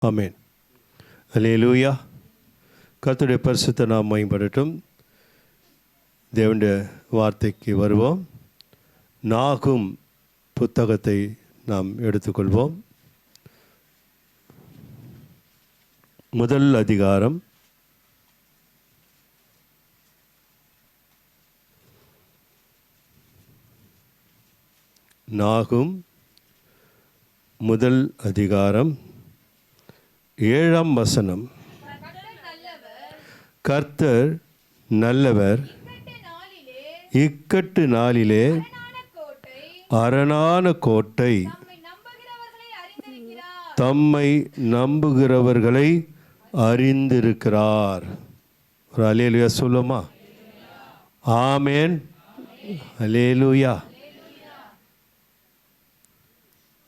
ஆமென். அல்லேலூயா. கர்த்தருடைய பரிசுத்த நாமம் மகிமைப்படட்டும். தேவனுடைய வார்த்தைக்கு வருவோம். நாகும் புத்தகத்தை நாம் எடுத்துக்கொள்வோம். முதல் அதிகாரம் நாகும் முதல் அதிகாரம் 7ஆம் வசனம். கர்த்தர் நல்லவர், இக்கட்டு நாளிலே அரணான கோட்டை, தம்மை நம்புகிறவர்களை அறிந்திருக்கிறார். ஒரு அல்லேலூயா சொல்லுமா? ஆமேன். அல்லேலூயா.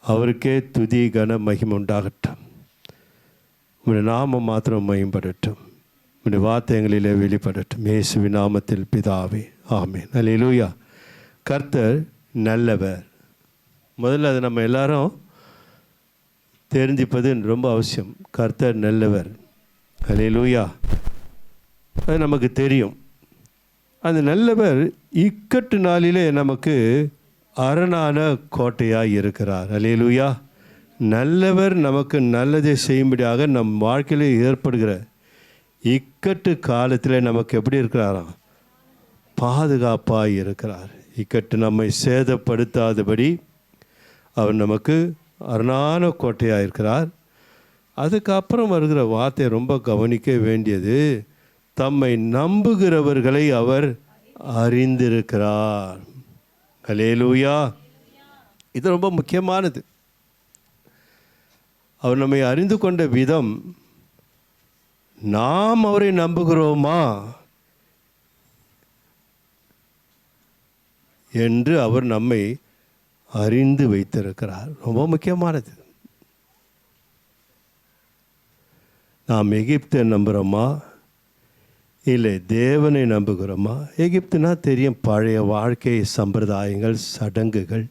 அவருக்கே துதி கன மகிமை உண்டாகட்டும். உங்களுடைய நாமம் மாத்திரம் மகிமைப்படட்டும். உங்களுடைய வார்த்தைகளிலே வெளிப்படட்டும். இயேசுவின் நாமத்தில் பிதாவே, ஆமேன். அல்லேலூயா. கர்த்தர் நல்லவர். முதல்ல அது நம்ம எல்லாரும் தெரிஞ்சிப்பது ரொம்ப அவசியம். கர்த்தர் நல்லவர். அல்லேலூயா. அது நமக்கு தெரியும். அந்த நல்லவர் இக்கட்டு நாளிலே நமக்கு அரணான கோட்டையாக இருக்கிறார். அல்லேலூயா. நல்லவர் நமக்கு நல்லதை செய்யும்படியாக நம் வாழ்க்கையில் ஏற்படுகிற இக்கட்டு காலத்தில் நமக்கு எப்படி இருக்கிறாராம்? பாதுகாப்பாக இருக்கிறார். இக்கட்டு நம்மை சேதப்படுத்தாதபடி அவர் நமக்கு அரணான கோட்டையாக இருக்கிறார். அதுக்கப்புறம் வருகிற வார்த்தை ரொம்ப கவனிக்க வேண்டியது. தம்மை நம்புகிறவர்களை அவர் அறிந்திருக்கிறார். அல்லேலூயா. இது ரொம்ப முக்கியமானது. அவர் நம்மை அறிந்து கொண்ட விதம், நாம் அவரை நம்புகிறோமா என்று அவர் நம்மை அறிந்து வைத்திருக்கிறார். ரொம்ப முக்கியமானது. நாம் எகிப்தை நம்புகிறோமா இல்லை தேவனை நம்புகிறோமா? எகிப்துனா தெரியும், பழைய வாழ்க்கை சம்பிரதாயங்கள், சடங்குகள்.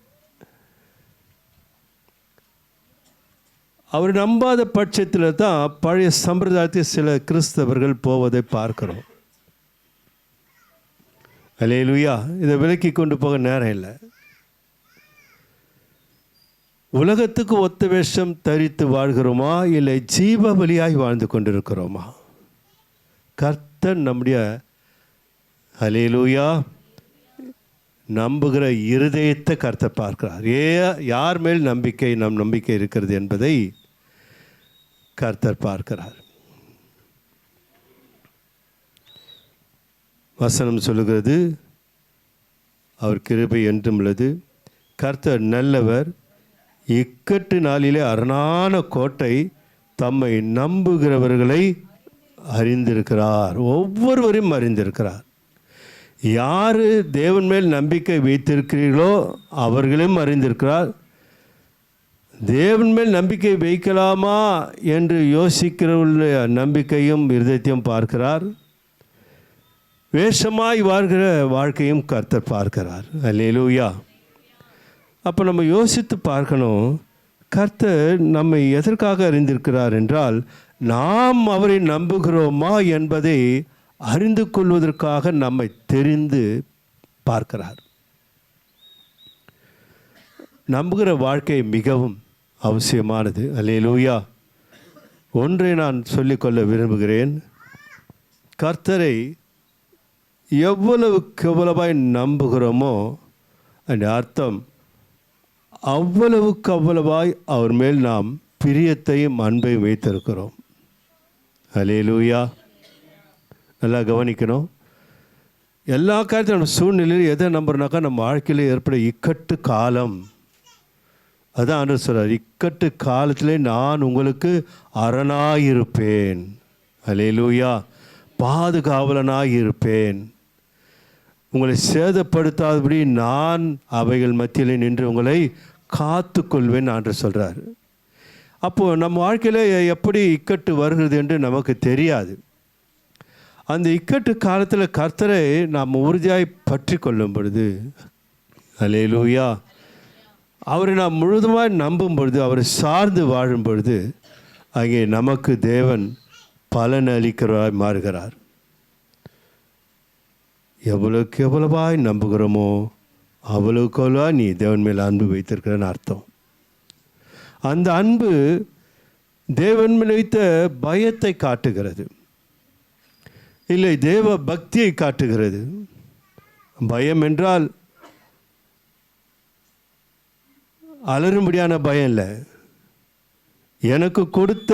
அவர் நம்பாத பட்சத்தில் தான் பழைய சம்பிரதாயத்தை சில கிறிஸ்தவர்கள் போவதை பார்க்கிறோம். அல்லேலூயா. இதை விலக்கி கொண்டு போக நேரம் இல்லை. உலகத்துக்கு ஒத்த வேஷம் தரித்து வாழ்கிறோமா இல்லை ஜீவ பலியாய் வாழ்ந்து கொண்டிருக்கிறோமா? கர்த்தர் நம்முடைய அல்லேலூயா நம்புகிற இருதயத்தை கர்த்தர் பார்க்கிறார். யார் மேல் நம் நம்பிக்கை இருக்கிறது என்பதை கர்த்தர் பார்க்கிறார். வசனம் சொல்லுகிறது, அவர் கிருபை என்றும் உள்ளது. கர்த்தர் நல்லவர், இக்கட்டு நாளிலே அரணான கோட்டை, தம்மை நம்புகிறவர்களை அறிந்திருக்கிறார். ஒவ்வொருவரையும் அறிந்திருக்கிறார். யார் தேவன் மேல் நம்பிக்கை வைத்திருக்கிறீர்களோ அவர்களையும் அறிந்திருக்கிறார். தேவன் மேல் நம்பிக்கை வைக்கலாமா என்று யோசிக்கிறவர்களுடைய நம்பிக்கையும் இருதயத்தையும் பார்க்கிறார். வேஷமாய் வாழ்கிற வாழ்க்கையும் கர்த்தர் பார்க்கிறார். அல்லேலூயா. அப்போ நம்ம யோசித்து பார்க்கணும், கர்த்தர் நம்மை எதற்காக அறிந்திருக்கிறார் என்றால், நாம் அவரை நம்புகிறோமா என்பதை அறிந்து கொள்வதற்காக நம்மை தெரிந்து பார்க்கிறார். நம்புகிற வாழ்க்கை மிகவும் அவசியமானது. அல்லேலூயா. ஒன்றை நான் சொல்லிக்கொள்ள விரும்புகிறேன். கர்த்தரை எவ்வளவுக்கு எவ்வளவாய் நம்புகிறோமோ அந்த அர்த்தம் அவ்வளவுக்கு அவ்வளவாய் அவர் மேல் நாம் பிரியத்தையும் அன்பையும் வைத்திருக்கிறோம். அல்லேலூயா. நல்லா கவனிக்கணும். எல்லா காலத்திலும் நம்ம சூழ்நிலையில் எதை நம்புறோனாக்கா நம்ம வாழ்க்கையில் ஏற்பட இக்கட்டு காலம். அதான் ஆண்டவர் சொல்றார், இக்கட்டு காலத்திலே நான் உங்களுக்கு அரணாயிருப்பேன். அல்லேலூயா. பாதுகாவலனாயிருப்பேன். உங்களை சேதப்படுத்தாதபடி நான் அவைகள் மத்தியில் நின்று உங்களை காத்து கொள்வேன் ஆண்டவர் சொல்கிறார். அப்போது நம்ம வாழ்க்கையில் எப்படி இக்கட்டு வருகிறது என்று நமக்கு தெரியாது. அந்த இக்கட்டு காலத்தில் கர்த்தரை நாம் உறுதியாய் பற்றி கொள்ளும் பொழுது, அல்லேலூயா, அவரை நாம் முழுதுமாய் நம்பும் பொழுது, அவரை சார்ந்து வாழும் பொழுது, அங்கே நமக்கு தேவன் பலன் அளிக்கிறவராய் மாறுகிறார். எவ்வளவுக்கு எவ்வளவாய் நம்புகிறோமோ அவ்வளவுக்கு நீ தேவன் மேல் அன்பு வைத்திருக்கிறன்னு அர்த்தம். அந்த அன்பு தேவன் மேல் வைத்த பயத்தை காட்டுகிறது, இல்லை தேவ பக்தியை காட்டுகிறது. பயம் என்றால் அலறும்படியான பயம் இல்லை. எனக்கு கொடுத்த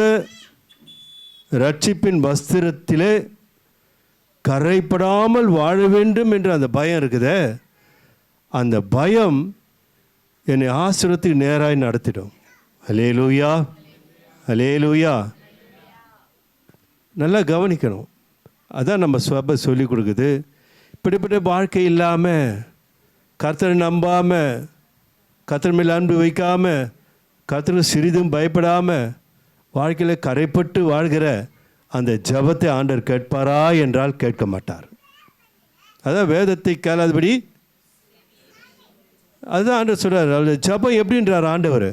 ரட்சிப்பின் வஸ்திரத்திலே கரைப்படாமல் வாழ வேண்டும் என்ற அந்த பயம் இருக்குதே, அந்த பயம் என்னை ஆசிரத்துக்கு நேராக நடத்திடும். அல்லேலூயா, அல்லேலூயா. நல்லா கவனிக்கணும். அதான் நம்ம சபை சொல்லி கொடுக்குது. இப்படிப்பட்ட வாழ்க்கை இல்லாமல், கர்த்தரை நம்பாமல், கர்த்தர் மேல் அன்பு வைக்காமல், கர்த்தருக்கு சிறிதும் பயப்படாமல் வாழ்க்கையில் கரைப்பட்டு வாழ்கிற அந்த ஜபத்தை ஆண்டவர் கேட்பாரா என்றால் கேட்க மாட்டார். அதான் வேதத்தை கேளாதபடி, அதுதான் ஆண்டவர் சொல்கிறார். அவருடைய ஜபம் எப்படின்றார் ஆண்டவர்?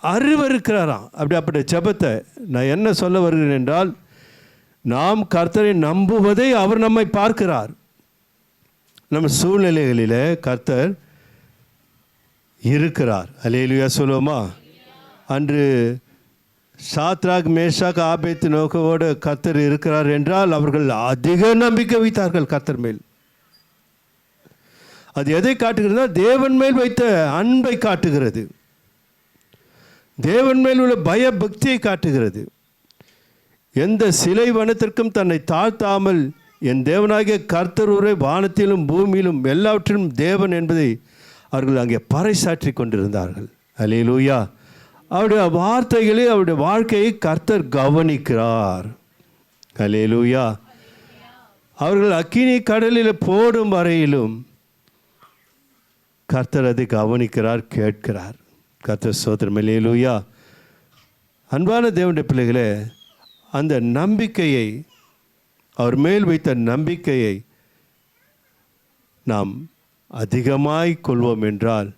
அருவருக்கிறாராம். அப்படி ஜபத்தை நான் என்ன சொல்ல வருகிறேன் என்றால், நாம் கர்த்தரை நம்புவதை அவர் நம்மை பார்க்கிறார். நம்ம சூழ்நிலைகளில் கர்த்தர் இருக்கிறார். அல்லேலூயா சொல்லுவோமா? அன்று சாத்ராக் மேஷாக் ஆபேத்து நோக்கோடு கர்த்தர் இருக்கிறார் என்றால் அவர்கள் அதிக நம்பிக்கை வைத்தார்கள் கர்த்தர் மேல். அது எதை காட்டுகிறதா? தேவன் மேல் வைத்த அன்பை காட்டுகிறது, தேவன் மேல் உள்ள பய பக்தியை காட்டுகிறது. எந்த சிலை வனத்திற்கும் தன்னை தாழ்த்தாமல் என் தேவனாகிய கர்த்தர் ஒரே வானத்திலும் பூமியிலும் எல்லாவற்றிலும் தேவன் என்பதை அவர்கள் அங்கே பறைசாற்றி கொண்டிருந்தார்கள். அல்லேலூயா. அவருடைய வார்த்தைகளை, அவருடைய வாழ்க்கையை கர்த்தர் கவனிக்கிறார். அல்லேலூயா. அவர்கள் அக்கினி கடலில் போடும் வரையிலும் கர்த்தர் அதை கவனிக்கிறார், கேட்கிறார். கர்த்தர் ஸ்தோத்திரம். அல்லேலூயா. அன்பான தேவனுடைய பிள்ளைகளே, அந்த நம்பிக்கையை, அவர் மேல் வைத்த நம்பிக்கையை நாம் அதிகமாய் கொள்வோம் என்றால்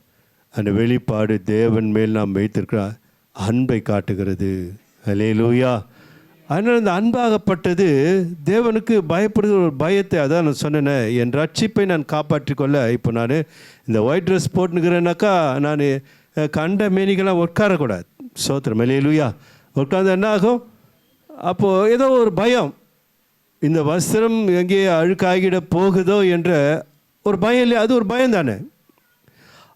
அந்த வெளிப்பாடு தேவன் மேல் நாம் வைத்திருக்கிற அன்பை காட்டுகிறது. அல்லேலூயா. அதனால் அந்த அன்பாகப்பட்டது தேவனுக்கு பயப்படுகிற ஒரு பயத்தை, அதான் நான் சொன்னேன், என் ரட்சிப்பை நான் காப்பாற்றி கொள்ள. இப்போ நான் இந்த ஒயிட் ட்ரெஸ் போட்டுனுக்கிறேன்னாக்கா நான் கண்ட மேனிக்கெல்லாம் உட்காரக்கூடாது. ஸ்தோத்திரம். அல்லேலூயா. உட்கார்ந்து என்ன ஆகும்? அப்போது ஏதோ ஒரு பயம், இந்த வஸ்திரம் எங்கே அழுக்காகிட போகுதோ என்ற ஒரு பயம் இல்லையா? அது ஒரு பயம் தானே.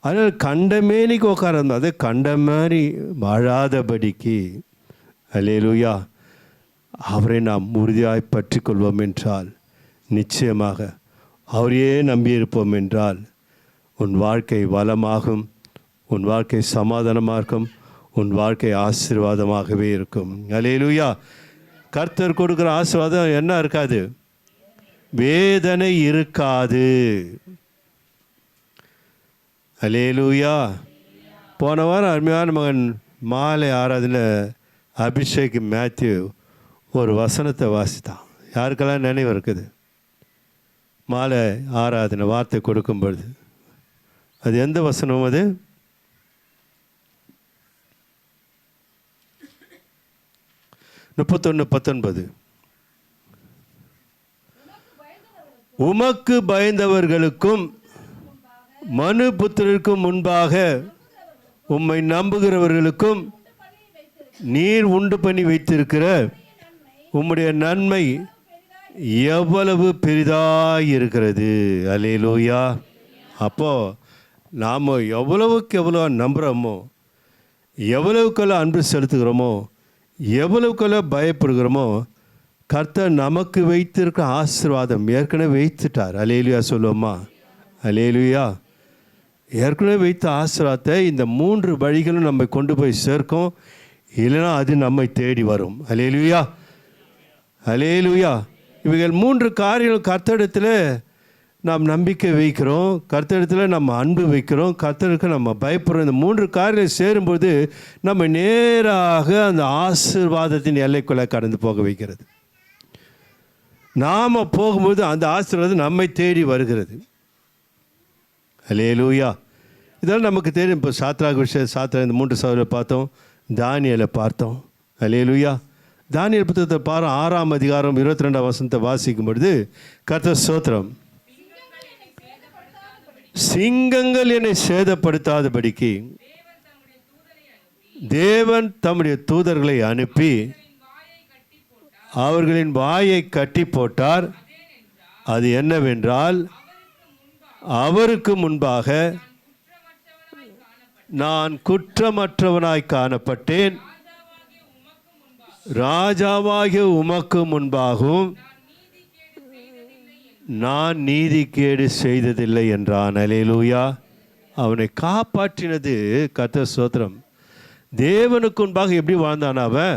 அதனால் கண்ட மேனிக்கு உட்காரந்தோம், அதை கண்ட மாதிரி வாழாதபடிக்கு. அல்லேலூயா. அவரை நாம் உறுதியாய் பற்றி கொள்வோம் என்றால், நிச்சயமாக அவரையே நம்பியிருப்போம் என்றால் உன் வாழ்க்கை வளமாகும், உன் வாழ்க்கை சமாதானமாக இருக்கும், உன் வாழ்க்கை ஆசீர்வாதமாகவே இருக்கும். அல்லேலூயா. கர்த்தர் கொடுக்குற ஆசீர்வாதம் என்ன இருக்காது? வேதனை இருக்காது. அல்லேலூயா. போன வாரம் அருமையான மகன் மாலை ஆராதனை அபிஷேக் மேத்யூ ஒரு வசனத்தை வாசித்தான். யாருக்கெல்லாம் நினைவு இருக்குது? மாலை ஆராதனை வார்த்தை கொடுக்கும் பொழுது அது எந்த வசனம்? அது 31:19. உமக்கு பயந்தவர்களுக்கும் மனு புத்திரருக்கும் முன்பாக உம்மை நம்புகிறவர்களுக்கும் நீர் உண்டு பண்ணி வைத்திருக்கிற உம்முடைய நன்மை எவ்வளவு பெரிதாயிருக்கிறது. அல்லேலூயா. அப்போது நாம் எவ்வளவுக்கு எவ்வளோ நம்புகிறோமோ, எவ்வளவுக்கெல்லாம் அன்பு செலுத்துகிறோமோ, எவ்வளவுக்கெல்லாம் பயப்படுகிறோமோ, கர்த்தர் நமக்கு வைத்திருக்க ஆசீர்வாதம் ஏற்கனவே வைத்துட்டார். அல்லேலூயா சொல்லுவோமா? அல்லேலூயா. ஏற்கனவே வைத்த ஆசீர்வாதத்தை இந்த 3 வழிகளும் நம்மை கொண்டு போய் சேர்க்கும், இல்லைனா அது நம்மை தேடி வரும். அல்லேலூயா, அல்லேலூயா. இவைகள் 3 காரியங்கள் கர்த்தரிடத்தில் நாம் நம்பிக்கை வைக்கிறோம், கர்த்தரிடத்தில் நம்ம அன்பு வைக்கிறோம், கர்த்தருக்கு நம்ம பயப்படுறோம். இந்த 3 காரியங்கள் சேரும்போது நம்ம நேராக அந்த ஆசீர்வாதத்தின் எல்லைக்குள்ளே கடந்து போக வைக்கிறது. நாம் போகும்போது அந்த ஆசீர்வாதம் நம்மை தேடி வருகிறது. அல்லேலூயா. இதெல்லாம் நமக்கு தெரியும். இப்போ சாத்ராக் விஷயம், சாத்ரா இந்த 3 சகோதரரை பார்த்தோம், தானியேலை பார்த்தோம். அல்லேலூயா. தானியேல் புத்தகத்தை பாரு 6ஆம் அதிகாரம் 22ஆம் வசனத்தை வாசிக்கும் பொழுது, கர்த்தர் ஸ்தோத்திரம், சிங்கங்கள் என்னை சேதப்படுத்தாதபடிக்கு தேவன் தம்முடைய தூதர்களை அனுப்பி அவர்களின் வாயை கட்டி போட்டார். அது என்னவென்றால், அவருக்கு முன்பாக நான் குற்றமற்றவனாய் காணப்பட்டேன், ராஜாவாகிய உமக்கு முன்பாகவும் நான் நீதிகேடு செய்ததில்லை என்றான். அல்லேலூயா. அவனை காப்பாற்றினது கர்த்தர் ஸ்தோத்திரம். தேவனுக்கு முன்பாக எப்படி வாழ்ந்தான் அவன்?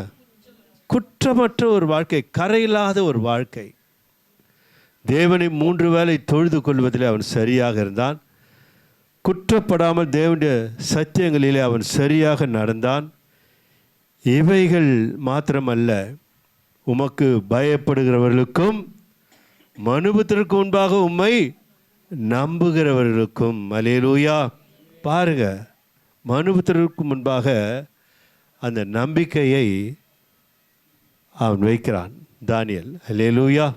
குற்றமற்ற ஒரு வாழ்க்கை, கரையில்லாத ஒரு வாழ்க்கை. தேவனை 3 வேளை தொழுது கொள்வதில் அவன் சரியாக இருந்தான். குற்றப்படாமல் தேவனுடைய சத்தியங்களிலே அவன் சரியாக நடந்தான். இவைகள் மாத்திரமல்ல, உமக்கு பயப்படுகிறவர்களுக்கும் மனுபுத்திற்கு முன்பாக உம்மை நம்புகிறவர்களுக்கும். அல்லேலூயா. பாருங்க, மனுபுத்திற்கு முன்பாக அந்த நம்பிக்கையை அவன் வைக்கிறான் தானியேல். அல்லேலூயா.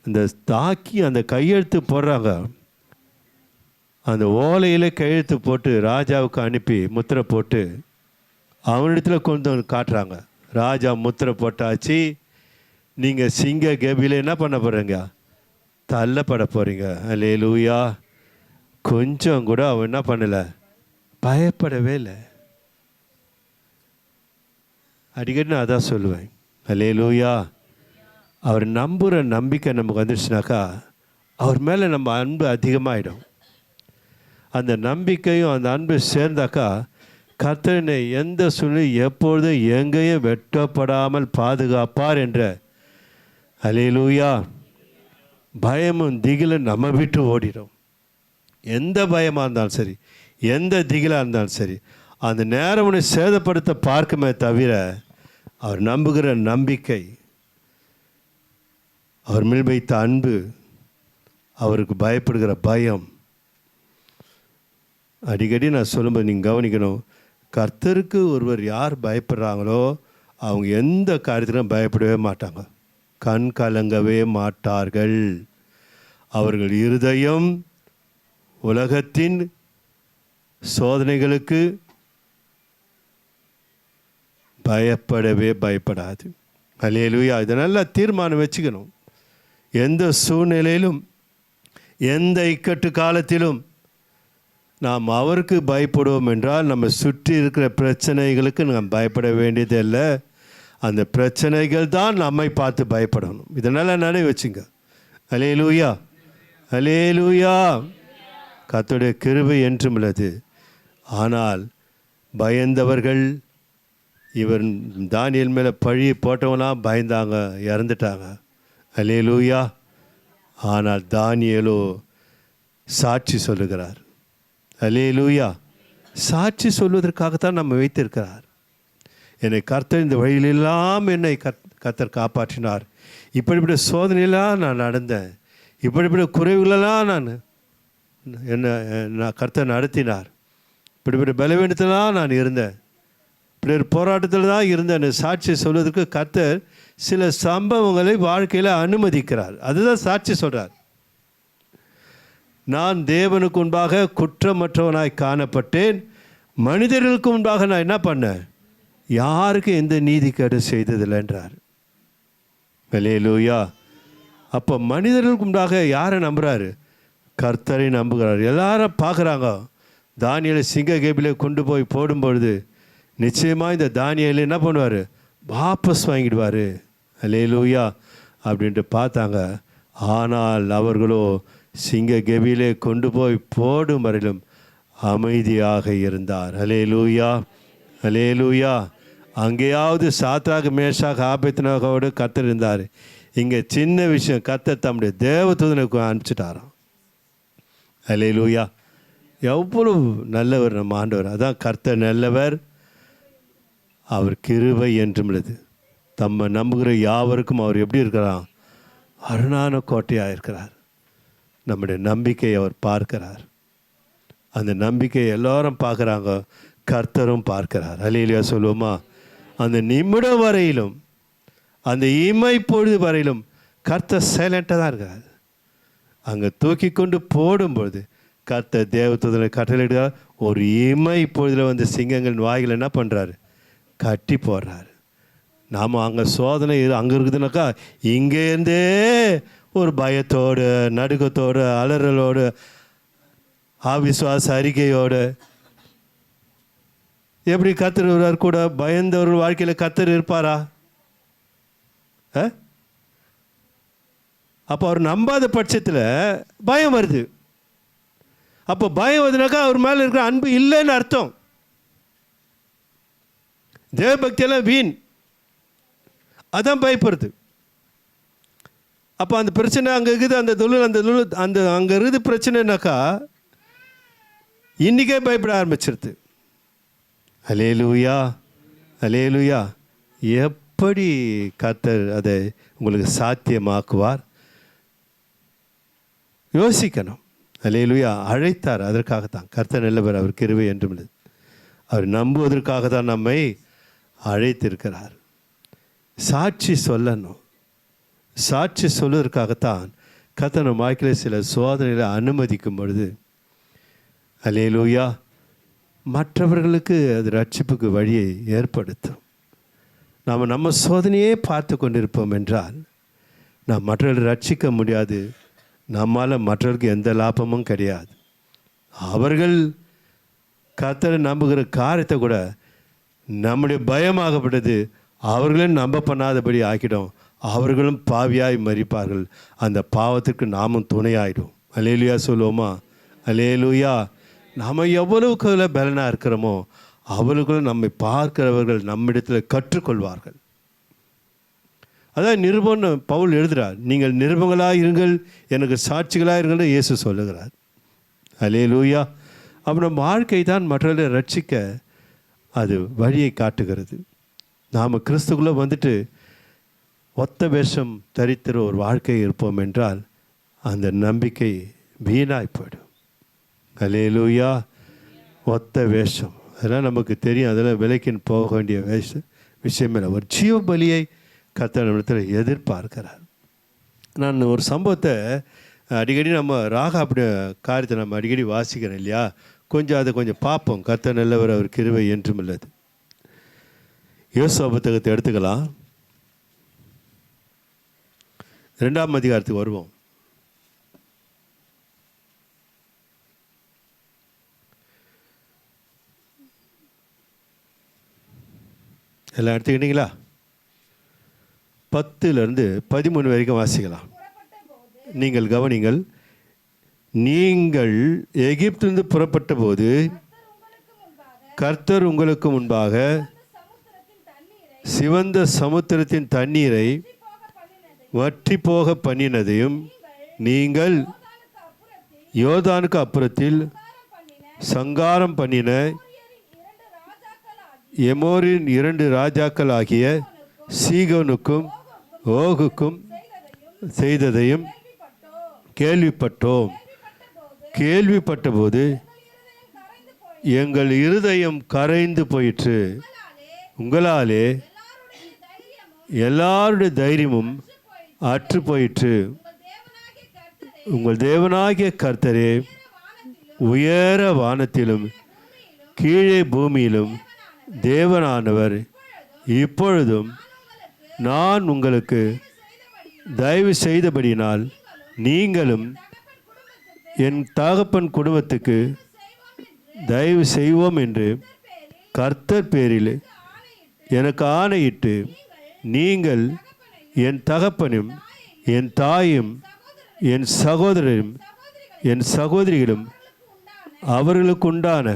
அந்த தாக்கி அந்த கையெழுத்து போடுறாங்க, அந்த ஓலையில் கையெழுத்து போட்டு ராஜாவுக்கு அனுப்பி முத்திரை போட்டு அவனிடத்துல கொண்டு வந்து காட்டுறாங்க. ராஜா முத்திரை போட்டாச்சு, நீங்கள் சிங்க கேபியில் என்ன பண்ண போகிறீங்க? தள்ளப்பட போகிறீங்க. அல்லேலூயா. கொஞ்சம் கூட அவன் என்ன பண்ணலை, பயப்படவே இல்லை. அடிக்கடி நான் அதான் சொல்லுவேன். அல்லேலூயா. அவர் நம்புகிற நம்பிக்கை நமக்கு வந்துடுச்சுனாக்கா அவர் மேலே நம்ம அன்பு அதிகமாகிடும். அந்த நம்பிக்கையும் அந்த அன்பு சேர்ந்தாக்கா கர்த்தனை எந்த சூழ்நிலை எப்பொழுதும் எங்கேயும் வெட்டப்படாமல் பாதுகாப்பார் என்ற அல்லேலூயா பயமும் திகிலும் நம்ம விட்டு ஓடிடும். எந்த பயமாக இருந்தாலும் சரி, எந்த திகிலாக இருந்தாலும் சரி, அந்த நேரம் உன்னை சேதப்படுத்த பார்க்குமே தவிர அவர் நம்புகிற நம்பிக்கை, அவர் மேல் வைத்த அன்பு, அவருக்கு பயப்படுகிற பயம். அடிக்கடி நான் சொல்லும்போது நீங்கள் கவனிக்கணும், கர்த்தருக்கு ஒருவர் யார் பயப்படுறாங்களோ அவங்க எந்த காரியத்திலும் பயப்படவே மாட்டாங்க, கண் கலங்கவே மாட்டார்கள். அவர்கள் இருதயம் உலகத்தின் சோதனைகளுக்கு பயப்படவே பயப்படாது. அல்லேலூயா. இதை நல்லா தீர்மானம் வச்சுக்கணும். எந்த சூழ்நிலையிலும் எந்த இக்கட்டு காலத்திலும் நாம் அவருக்கு பயப்படுவோம் என்றால் நம்ம சுற்றி இருக்கிற பிரச்சனைகளுக்கு நாம் பயப்பட வேண்டியதில்லை. அந்த பிரச்சனைகள் தான் நம்மை பார்த்து பயப்படணும். இதனால் நினைவு வச்சுங்க. அல்லேலூயா, அல்லேலூயா. கர்த்தருடைய கிருபை என்றும் உள்ளது. ஆனால் பயந்தவர்கள், இவர் தானியேல் மேலே பழி போட்டவங்களாம் பயந்தாங்க, இறந்துட்டாங்க. அல்லேலூயா. ஆனால் தானியேலோ சாட்சி சொல்லுகிறார். அல்லேலூயா. சாட்சி சொல்வதற்காகத்தான் நம்ம வைத்திருக்கிறார். என்னை கர்த்தர் இந்த வழியிலெல்லாம் என்னை கர்த்தர் காப்பாற்றினார், இப்படிப்பட்ட சோதனையெல்லாம் நான் நடந்தேன், இப்படிப்பட்ட குறைவுகளெல்லாம் நான் கர்த்தர் நடத்தினார், இப்படிப்பட்ட பலவீனத்திலாம் நான் இருந்தேன், இப்படி ஒரு போராட்டத்தில் தான் இருந்தேன் சாட்சி சொல்வதற்கு கர்த்தர் சில சம்பவங்களை வாழ்க்கையில் அனுமதிக்கிறார். அதுதான் சாட்சி சொல்கிறார். நான் தேவனுக்கு முன்பாக குற்றமற்றவனாய் காணப்பட்டேன், மனிதர்களுக்கு முன்பாக நான் என்ன பண்ணேன், யாருக்கு எந்த நீதிக்கேடு செய்ததில்லைன்றார். அல்லேலூயா. அப்போ மனிதர்களுக்கு முன்பாக யாரை நம்புகிறாரு? கர்த்தரை நம்புகிறார். எல்லாரும் பார்க்குறாங்க. தானியேலை சிங்க கேபிலே கொண்டு போய் போடும்பொழுது நிச்சயமாக இந்த தானியேல் என்ன பண்ணுவார், வாபஸ் வாங்கிடுவார். அல்லேலூயா அப்படின்ட்டு பார்த்தாங்க. ஆனால் அவர்களோ சிங்க கெபியிலே கொண்டு போய் போடும் வரையிலும் அமைதியாக இருந்தார். அல்லேலூயா, அல்லேலூயா. அங்கேயாவது சாத்ராக் மேஷாக் ஆபேத்நேகோவோடு கர்த்தர் இருந்தார். இங்கே சின்ன விஷயம், கர்த்தர் தம்முடைய தேவதூதனுக்கு அனுப்பிச்சிட்டாராம். அல்லேலூயா. எவ்வளவு நல்லவர் நம்ம ஆண்டவர். அதான் கர்த்தர் நல்லவர், அவர் கிருபை என்றும் உள்ளது. தம்மை நம்புகிற யாவருக்கும் அவர் எப்படி இருக்கிறார், அரணான கோட்டையாக இருக்கிறார். நம்முடைய நம்பிக்கையை அவர் பார்க்கிறார். அந்த நம்பிக்கையை எல்லாரும் பார்க்குறாங்க, கர்த்தரும் பார்க்கிறார். அல்லேலூயா சொல்லுவோமா? அந்த நிமிடம் வரையிலும், அந்த இமை பொழுது வரையிலும் கர்த்தர் சைலண்ட்டாக தான் இருக்கார். அங்கே தூக்கி கொண்டு போடும்பொழுது கர்த்தர் தேவதூதனை கட்டளையிடுகிறார். ஒரு இமை பொழுதில் வந்து சிங்கங்கள் வாயில் என்ன பண்ணுறாரு? கட்டி போடுறாரு. நாம் அங்கே சோதனை அங்கே இருக்குதுனாக்கா இங்கேருந்தே ஒரு பயத்தோடு, நடுக்கத்தோடு, அலறலோடு, அவிசுவாச அறிக்கையோடு எப்படி கர்த்தர் வருவார் கூட? பயந்தவர்கள் வாழ்க்கையில் கர்த்தர் இருப்பாரா? அப்போ அவர் நம்பாத பட்சத்தில் பயம் வருது. அப்போ பயம் வருதுனாக்கா அவர் மேலே இருக்கிற அன்பு இல்லைன்னு அர்த்தம். தேவபக்தியெல்லாம் வீண், அதான் பயப்படுறது. அப்போ அந்த பிரச்சனை அங்கே இருக்குது, அந்த அங்கே இருக்குது பிரச்சனைனாக்கா இன்றைக்கே பயப்பட ஆரம்பிச்சிருது. அல்லேலூயா, அல்லேலூயா. எப்படி கர்த்தர் அதை உங்களுக்கு சாத்தியமாக்குவார்? யோசிக்கணும். அல்லேலூயா. அழைத்தார், அதற்காகத்தான். கர்த்தர் நல்லவர், அவர் கிருபை என்றும் இல்லை. அவர் நம்புவதற்காக தான் நம்மை அழைத்திருக்கிறார். சாட்சி சொல்லணும். சாட்சி சொல்வதற்காகத்தான் கர்த்தர் நம்ம வாழ்க்கையில் சில சோதனைகளை அனுமதிக்கும் பொழுது, அல்லேலூயா, மற்றவர்களுக்கு அது ரட்சிப்புக்கு வழியை ஏற்படுத்தும். நாம் நம்ம சோதனையே பார்த்து கொண்டிருப்போம் என்றால் நாம் மற்றவர்களை ரட்சிக்க முடியாது. நம்மால் மற்றவர்களுக்கு எந்த லாபமும் கிடையாது. அவர்கள் கர்த்தரை நம்புகிற காரியத்தை கூட நம்முடைய பயமாகப்பட்டது அவர்களும் நம்ப பண்ணாதபடி ஆக்கிடும். அவர்களும் பாவியாய் மரிப்பார்கள். அந்த பாவத்துக்கு நாமும் துணையாயிடும். அல்லேலூயா சொல்லுவோமா? அல்லேலூயா. நாம் எவ்வளவுக்குள்ள பலனாக இருக்கிறோமோ அவ்வளவுக்குள்ள நம்மை பார்க்கிறவர்கள் நம்மிடத்தில் கற்றுக்கொள்வார்கள். அதான் நிருபம் பவுல் எழுதுகிறார். நீங்கள் நிருபங்களாக இருங்கள், எனக்கு சாட்சிகளாக இருங்கள் இயேசு சொல்லுகிறார். அல்லேலூயா. அப்புறம் வாழ்க்கை தான் மற்றவர்களை ரட்சிக்க அது வழியை காட்டுகிறது. நாம் கிறிஸ்துக்குள்ளே வந்துட்டு ஒத்த வேஷம் தரித்திர ஒரு வாழ்க்கை இருப்போம் என்றால் அந்த நம்பிக்கை வீணாய் போயிடும். அல்லேலூயா. ஒத்த வேஷம் அதெல்லாம் நமக்கு தெரியும். அதெல்லாம் விலைக்குன்னு போக வேண்டிய விஷயம் இல்லை. ஒரு ஜீவ பலியை கர்த்தர் நம்மிடத்தில் எதிர்பார்க்கிறார். நான் ஒரு சம்பவத்தை அடிக்கடி நம்ம அப்படி காரியத்தை நம்ம அடிக்கடி வாசிக்கிறோம் இல்லையா? அதை கொஞ்சம் பார்ப்போம். கர்த்தர் நல்லவர், அவர் கிருபை என்றும் உள்ளது. யோசுவா புத்தகத்தை எடுத்துக்கலாம். 2ஆம் அதிகாரத்துக்கு வருவோம். எல்லாம் எடுத்துக்கிட்டீங்களா? 10 13 வரைக்கும் வாசிக்கலாம். நீங்கள் கவனிங்கள். நீங்கள் எகிப்திலிருந்து புறப்பட்ட போது கர்த்தர் உங்களுக்கு முன்பாக சிவந்த சமுத்திரத்தின் தண்ணீரை வற்றி போக பண்ணினதையும் நீங்கள் யோர்தானுக்கு அப்புறத்தில் சங்காரம் பண்ணின எமோரின் 2 ராஜாக்கள் ஆகிய சீகோனுக்கும் ஓகுக்கும் செய்ததையும் கேள்விப்பட்டோம். கேள்விப்பட்டபோது எங்கள் இருதயம் கரைந்து போயிற்று. உங்களாலே எல்லாருடைய தைரியமும் அற்று போயிற்று. உங்கள் தேவனாகிய கர்த்தரே உயர வானத்திலும் கீழே பூமியிலும் தேவனானவர். இப்பொழுதும் நான் உங்களுக்கு தயவு செய்தபடினால் நீங்களும் என் தகப்பன் குடும்பத்துக்கு தயவு செய்வோம் என்று கர்த்தர் பேரில் எனக்கு ஆணையிட்டு நீங்கள் என் தகப்பனும் என் தாயும் என் சகோதரரும் என் சகோதரிகளும் அவர்களுக்குண்டான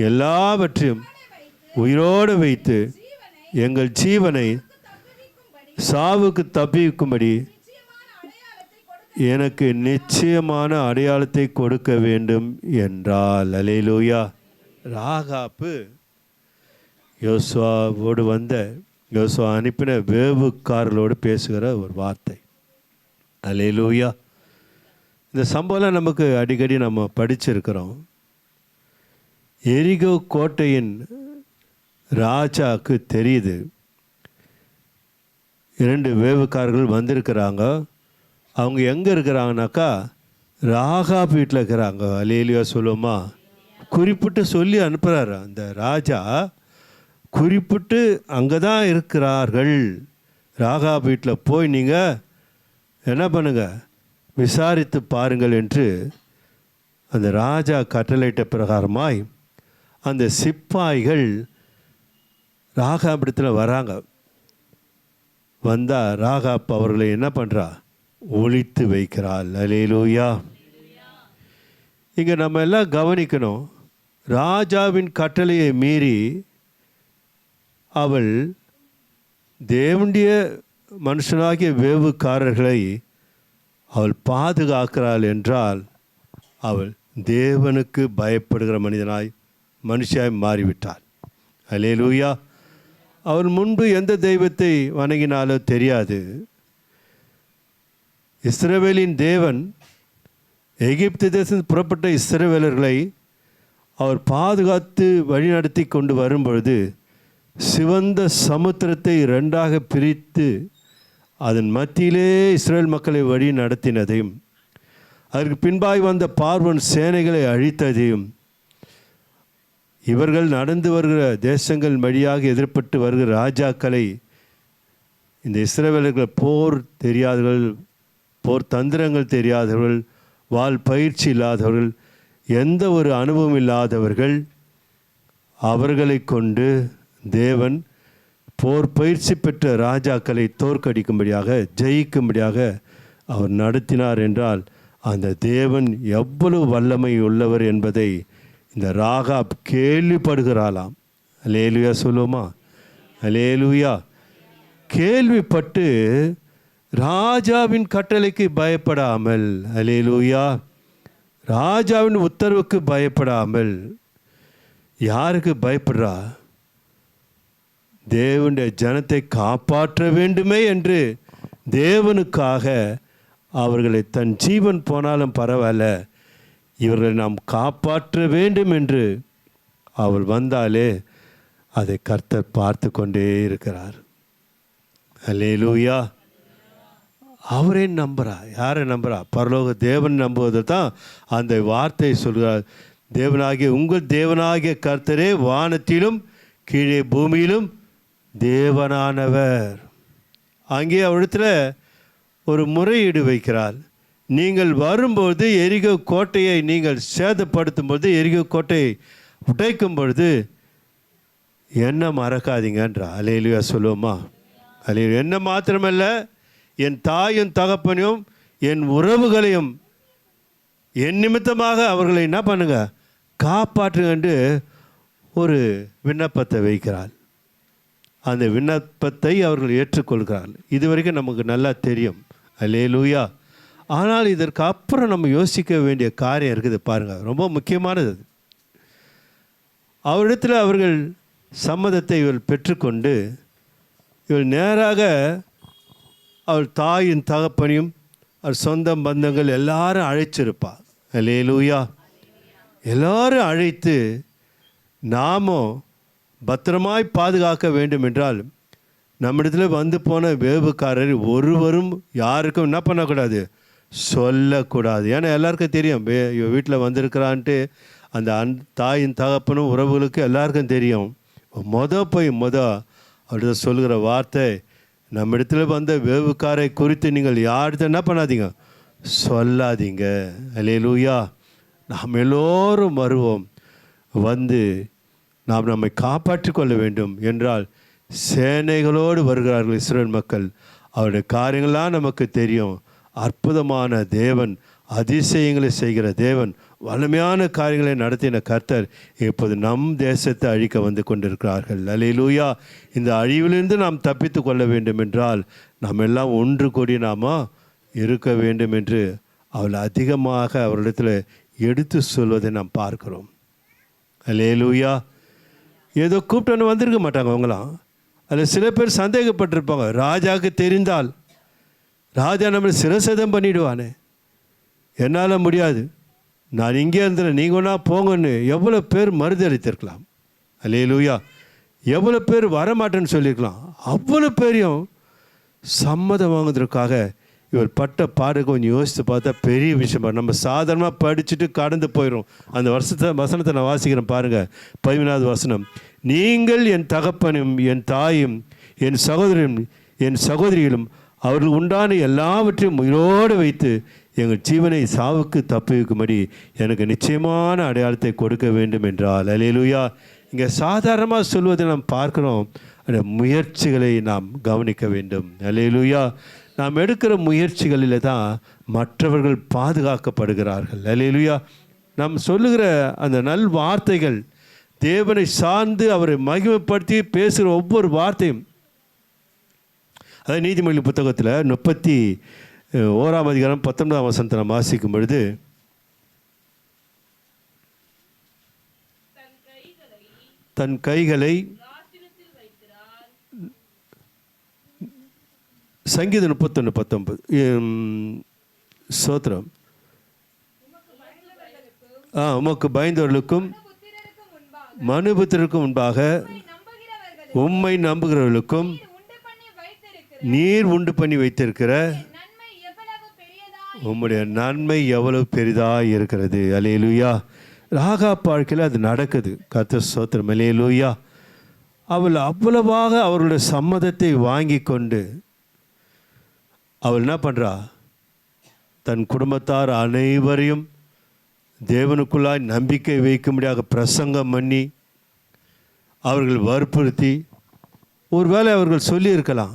எல்லாவற்றையும் உயிரோடு வைத்து எங்கள் ஜீவனை சாவுக்கு தப்பிக்கும்படி எனக்கு நிச்சயமான அடையாளத்தை கொடுக்க வேண்டும் என்றால். அல்லேலூயா. ராகாப்பு யோசுவாவோடு யோசுவா அனுப்பின வேவுக்காரர்களோடு பேசுகிற ஒரு வார்த்தை. அல்லேலூயா. இந்த சம்பவம் நமக்கு அடிக்கடி நம்ம படிச்சிருக்கிறோம். எரிகோ கோட்டையின் ராஜாவுக்கு தெரியுது 2 வேவுக்காரர்கள் வந்திருக்கிறாங்க. அவங்க எங்கே இருக்கிறாங்கனாக்கா ராகாப் வீட்டில் இருக்கிறாங்க. அல்லேலூயா சொல்லுவோமா? குறிப்பிட்டு சொல்லி அனுப்புகிறாரு. அந்த ராஜா குறிப்பிட்டு அங்கே தான் இருக்கிறார்கள், ராகாப் வீட்டில் போய் நீங்கள் என்ன பண்ணுங்க, விசாரித்து பாருங்கள் என்று அந்த ராஜா கட்டளையிட்ட பிரகாரமாய் அந்த சிப்பாய்கள் ராகாபிடத்தில் வராங்க. வந்தால் ராகாப் அவர்களை என்ன பண்ணுறா? ஒழித்து வைக்கிறாள். அல்லேலூயா. இங்கே நம்ம எல்லாம் கவனிக்கணும். ராஜாவின் கட்டளையை மீறி அவள் தேவனுடைய மனுஷனாகிய வேவுக்காரர்களை அவள் பாதுகாக்கிறாள் என்றால் அவள் தேவனுக்கு பயப்படுகிற மனுஷியாய் மாறிவிட்டாள். அல்லேலூயா. அவள் முன்பு எந்த தெய்வத்தை வணங்கினாலோ தெரியாது. இஸ்ரவேலின் தேவன் எகிப்து தேசம் புறப்பட்ட இஸ்ரவேலர்களை அவர் பாதுகாத்து வழிநடத்தி கொண்டு வரும்பொழுது சிவந்த சமுத்திரத்தை 2ஆக பிரித்து அதன் மத்தியிலே இஸ்ரேல் மக்களை வழி நடத்தினதையும் அதற்கு பின்பாய் வந்த பார்வோன் சேனைகளை அழித்ததையும் இவர்கள் நடந்து வருகிற தேசங்கள் வழியாக எதிர்பட்டு வருகிற ராஜாக்களை இந்த இஸ்ரவேலர்கள் போர் தெரியாதவர்கள், போர் தந்திரங்கள் தெரியாதவர்கள், வாள் பயிற்சி இல்லாதவர்கள், எந்த ஒரு அனுபவம் இல்லாதவர்கள், அவர்களை கொண்டு தேவன் போர் பயிற்சி பெற்ற ராஜாக்களை தோற்கடிக்கும்படியாக ஜெயிக்கும்படியாக அவர் நடத்தினார் என்றால் அந்த தேவன் எவ்வளவு வல்லமை உள்ளவர் என்பதை இந்த ராகாப் கேள்விப்படுகிறாளாம். அல்லேலூயா சொல்லுவோமா? அல்லேலூயா. கேள்விப்பட்டு ராஜாவின் கட்டளைக்கு பயப்படாமல், அல்லேலூயா, ராஜாவின் உத்தரவுக்கு பயப்படாமல் யாருக்கு பயப்படுறா? தேவனுடைய ஜனத்தை காப்பாற்ற வேண்டுமே என்று தேவனுக்காக அவர்களை தன் ஜீவன் போனாலும் பரவாயில்ல, இவர்களை நாம் காப்பாற்ற வேண்டும் என்று அவள் வந்தாலே அதை கர்த்தர் பார்த்து கொண்டே இருக்கிறார். அல்லேலூயா. அவரே நம்புகிறா. யாரை நம்புகிறா? பரலோக தேவன் நம்புவது தான் அந்த வார்த்தை சொல்கிறார். தேவனாகிய உங்கள் தேவனாகிய கர்த்தரே வானத்திலும் கீழே பூமியிலும் தேவனானவர். அங்கே அவரிடத்தில் ஒரு முறையீடு வைக்கிறார். நீங்கள் வரும்போது எரிகோ கோட்டையை நீங்கள் சேதப்படுத்தும் பொழுது, எரிகோ கோட்டையை உடைக்கும் பொழுது என்ன மறக்காதீங்கன்றா. அல்லேலூயா சொல்லுவோமா? அல்லேலூயா. என்ன மாத்திரமல்ல, என் தாயும் தகப்பனையும் என் உறவுகளையும் என் நிமித்தமாக அவர்களை என்ன பண்ணுங்க, காப்பாற்றுங்க ஒரு விண்ணப்பத்தை வைக்கிறாள். அந்த விண்ணப்பத்தை அவர்கள் ஏற்றுக்கொள்கிறார்கள். இதுவரைக்கும் நமக்கு நல்லா தெரியும். அல்லேலூயா. ஆனால் இதற்கு அப்புறம் நம்ம யோசிக்க வேண்டிய காரியம் இருக்குது பாருங்கள், ரொம்ப முக்கியமானது. அவரிடத்தில் அவர்கள் சம்மதத்தை இவள் பெற்றுக்கொண்டு இவள் நேராக அவள் தாயின் தகப்பனையும் அவள் சொந்த பந்தங்கள் எல்லாரும் அழைச்சிருப்பாள். அல்லேலூயா. எல்லாரும் அழைத்து நாமும் பத்திரமாய் பாதுகாக்க வேண்டும் என்றால் நம்மிடத்தில் வந்து போன வேவுக்காரர் ஒருவரும் யாருக்கும் என்ன பண்ணக்கூடாது, சொல்லக்கூடாது. ஏன்னா எல்லாருக்கும் தெரியும் வீட்டில் வந்திருக்கிறான்ட்டு. அந்த தாயின் தகப்பனும் உறவுகளுக்கு எல்லாருக்கும் தெரியும். போய் அவர்கிட்ட சொல்கிற வார்த்தை, நம்மிடத்தில் வந்த வேவுக்காரை குறித்து நீங்கள் யார்கிட்ட என்ன பண்ணாதீங்க, சொல்லாதீங்க. அல்லேலூயா. நாம் எல்லோரும் வருவோம், வந்து நாம் நம்மை காப்பாற்றி கொள்ள வேண்டும் என்றால் சேனைகளோடு வருகிறார்கள் இஸ்ரவேல் மக்கள். அவருடைய காரியங்கள்லாம் நமக்கு தெரியும். அற்புதமான தேவன், அதிசயங்களை செய்கிற தேவன், வலிமையான காரியங்களை நடத்தின கர்த்தர் இப்போது நம் தேசத்தை அழிக்க வந்து கொண்டிருக்கிறார்கள். அல்லேலூயா. இந்த அழிவிலிருந்து நாம் தப்பித்து கொள்ள வேண்டும் என்றால் நாம் எல்லாம் ஒன்று கூடி நாம் இருக்க வேண்டும் என்று அவள் அதிகமாக அவரிடத்தில் எடுத்து சொல்வதை நாம் பார்க்கிறோம். அல்லேலூயா. ஏதோ கூப்பிட்டு வந்திருக்க மாட்டாங்க அவங்களாம். அதில் சில பேர் சந்தேகப்பட்டிருப்பாங்க, ராஜாவுக்கு தெரிந்தால் ராஜா நம்மளை சிரசேதம் பண்ணிவிடுவானே, என்னால் முடியாது, நான் இங்கே இருந்துறேன், நீங்கள் ஒன்றா போங்கன்னு எவ்வளோ பேர் மறுதளித்திருக்கலாம். அல்லேலூயா. எவ்வளோ பேர் வரமாட்டேன்னு சொல்லியிருக்கலாம். அவ்வளோ பேரையும் சம்மதம் வாங்குவதற்காக இவர் பட்ட பாடு கொஞ்சம் யோசித்து பார்த்தா பெரிய விஷயமா. நம்ம சாதாரணமாக படிச்சுட்டு கடந்து போயிடும். அந்த வசனத்தை நான் வாசிக்கிறேன் பாருங்கள். 11வது வசனம். நீங்கள் என் தகப்பனும் என் தாயும் என் சகோதரனும் என் சகோதரிகளும் அவர்கள் உண்டான எல்லாவற்றையும் உயிரோடு வைத்து எங்கள் ஜீவனை சாவுக்கு தப்புவிக்கும்படி எனக்கு நிச்சயமான அடையாளத்தை கொடுக்க வேண்டும் என்றால். அல்லேலூயா. இங்கே சாதாரணமாக சொல்வதை நாம் பார்க்குறோம். அந்த முயற்சிகளை நாம் கவனிக்க வேண்டும். அல்லேலூயா. நாம் எடுக்கிற முயற்சிகளில் தான் மற்றவர்கள் பாதுகாக்கப்படுகிறார்கள். அல்லேலூயா. நாம் சொல்லுகிற அந்த நல் வார்த்தைகள், தேவனை சார்ந்து அவரை மகிமைப்படுத்தி பேசுகிற ஒவ்வொரு வார்த்தையும், அதாவது நீதிமொழி புத்தகத்தில் 31ஆம் அதிகாரம் 19ஆம் வசனத்தை நாம் வாசிக்கும் பொழுது, தன் கைகளை சங்கீதம் 31:19 ஸ்தோத்திரம். உமக்கு பயந்தவர்களுக்கும் மனுபுத்திரருக்கும் முன்பாக உம்மை நம்புகிறவர்களுக்கும் நீர் உண்டு பண்ணி வைத்திருக்கிற உம்முடைய நன்மை எவ்வளவு பெரிதாக இருக்கிறது. அல்லேலூயா. ராகாப் வாழ்க்கையில் அது நடக்குது. கர்த்தர் ஸ்தோத்திரம். அல்லேலூயா. அவள் அவ்வளவாக அவர்களுடைய சம்மதத்தை வாங்கி கொண்டு அவள் என்ன பண்ணுறா, தன் குடும்பத்தார் அனைவரையும் தேவனுக்குள்ளாய் நம்பிக்கை வைக்கும்படியாக பிரசங்கம் பண்ணி அவர்கள் வற்புறுத்தி, ஒருவேளை அவர்கள் சொல்லியிருக்கலாம்,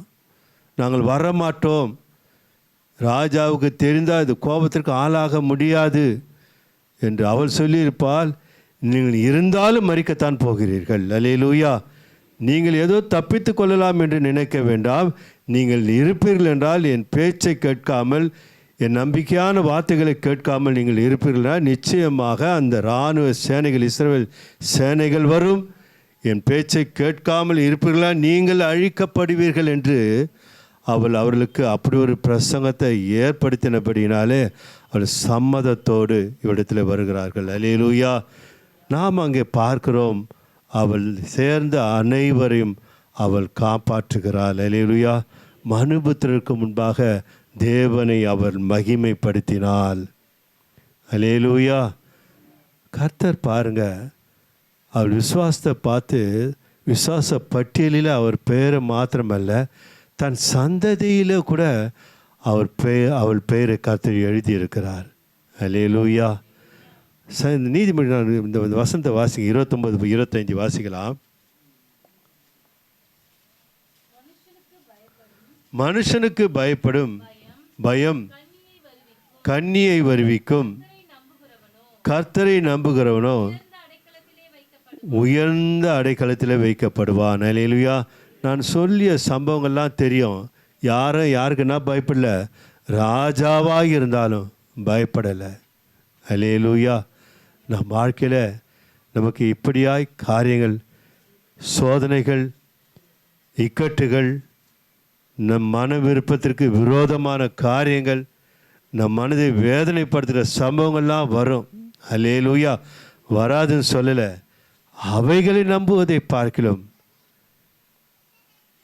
நாங்கள் வரமாட்டோம், ராஜாவுக்கு தெரிந்தால் இது கோபத்திற்கு ஆளாக முடியாது என்று அவள் சொல்லியிருப்பால், நீங்கள் இருந்தாலும் மறிக்கத்தான் போகிறீர்கள். அல்லேலூயா. நீங்கள் ஏதோ தப்பித்து கொள்ளலாம் என்று நினைக்க வேண்டாம். நீங்கள் இருப்பீர்கள் என்றால், என் பேச்சை கேட்காமல், என் நம்பிக்கையான வார்த்தைகளை கேட்காமல் நீங்கள் இருப்பீர்களா, நிச்சயமாக அந்த இராணுவ சேனைகள், இஸ்ரவேல் சேனைகள் வரும். என் பேச்சை கேட்காமல் இருப்பீர்களா, நீங்கள் அழிக்கப்படுவீர்கள் என்று அவர்களுக்கு அப்படி ஒரு பிரசங்கத்தை ஏற்படுத்தினபடினாலே அவள் சம்மதத்தோடு இவ்விடத்தில் வருகிறார்கள். அல்லேலூயா. நாம் அங்கே பார்க்கிறோம், அவள் சேர்ந்த அனைவரையும் அவள் காப்பாற்றுகிறாள். அல்லேலூயா. மனுபுத்திரருக்கு முன்பாக தேவனை அவர் மகிமைப்படுத்தினாள். அல்லேலூயா. கர்த்தர் பாருங்க, அவள் விசுவாசத்தை பார்த்து, விசுவாச பட்டியலில் அவர் பெயரை மாத்திரமல்ல, தன் சந்ததியில் கூட அவள் பெயரை கர்த்தர் எழுதியிருக்கிறார். அல்லேலூயா. நீதிமொழி இந்த வசனத்தை வாசிங்க, 29-25 வாசிக்கலாம். மனுஷனுக்கு பயப்படும் பயம் கண்ணியை வருவிக்கும், கர்த்தரை நம்புகிறவனோ உயர்ந்த அடைக்கலத்தில் வைக்கப்படுவான். அல்லேலூயா. நான் சொல்லிய சம்பவங்கள்லாம் தெரியும். யாருக்குன்னா பயப்படல, ராஜாவாக இருந்தாலும் பயப்படலை. அல்லேலூயா. நம் வாழ்க்கையில் நமக்கு இப்படியாய் காரியங்கள், சோதனைகள், இக்கட்டுகள், நம் மன விருப்பத்திற்கு விரோதமான காரியங்கள், நம் மனதை வேதனைப்படுத்துகிற சம்பவங்கள்லாம் வரும். அல்லேலூயா. வராதுன்னு சொல்லலை. அவைகளை நம்புவதை பார்க்கலாம்.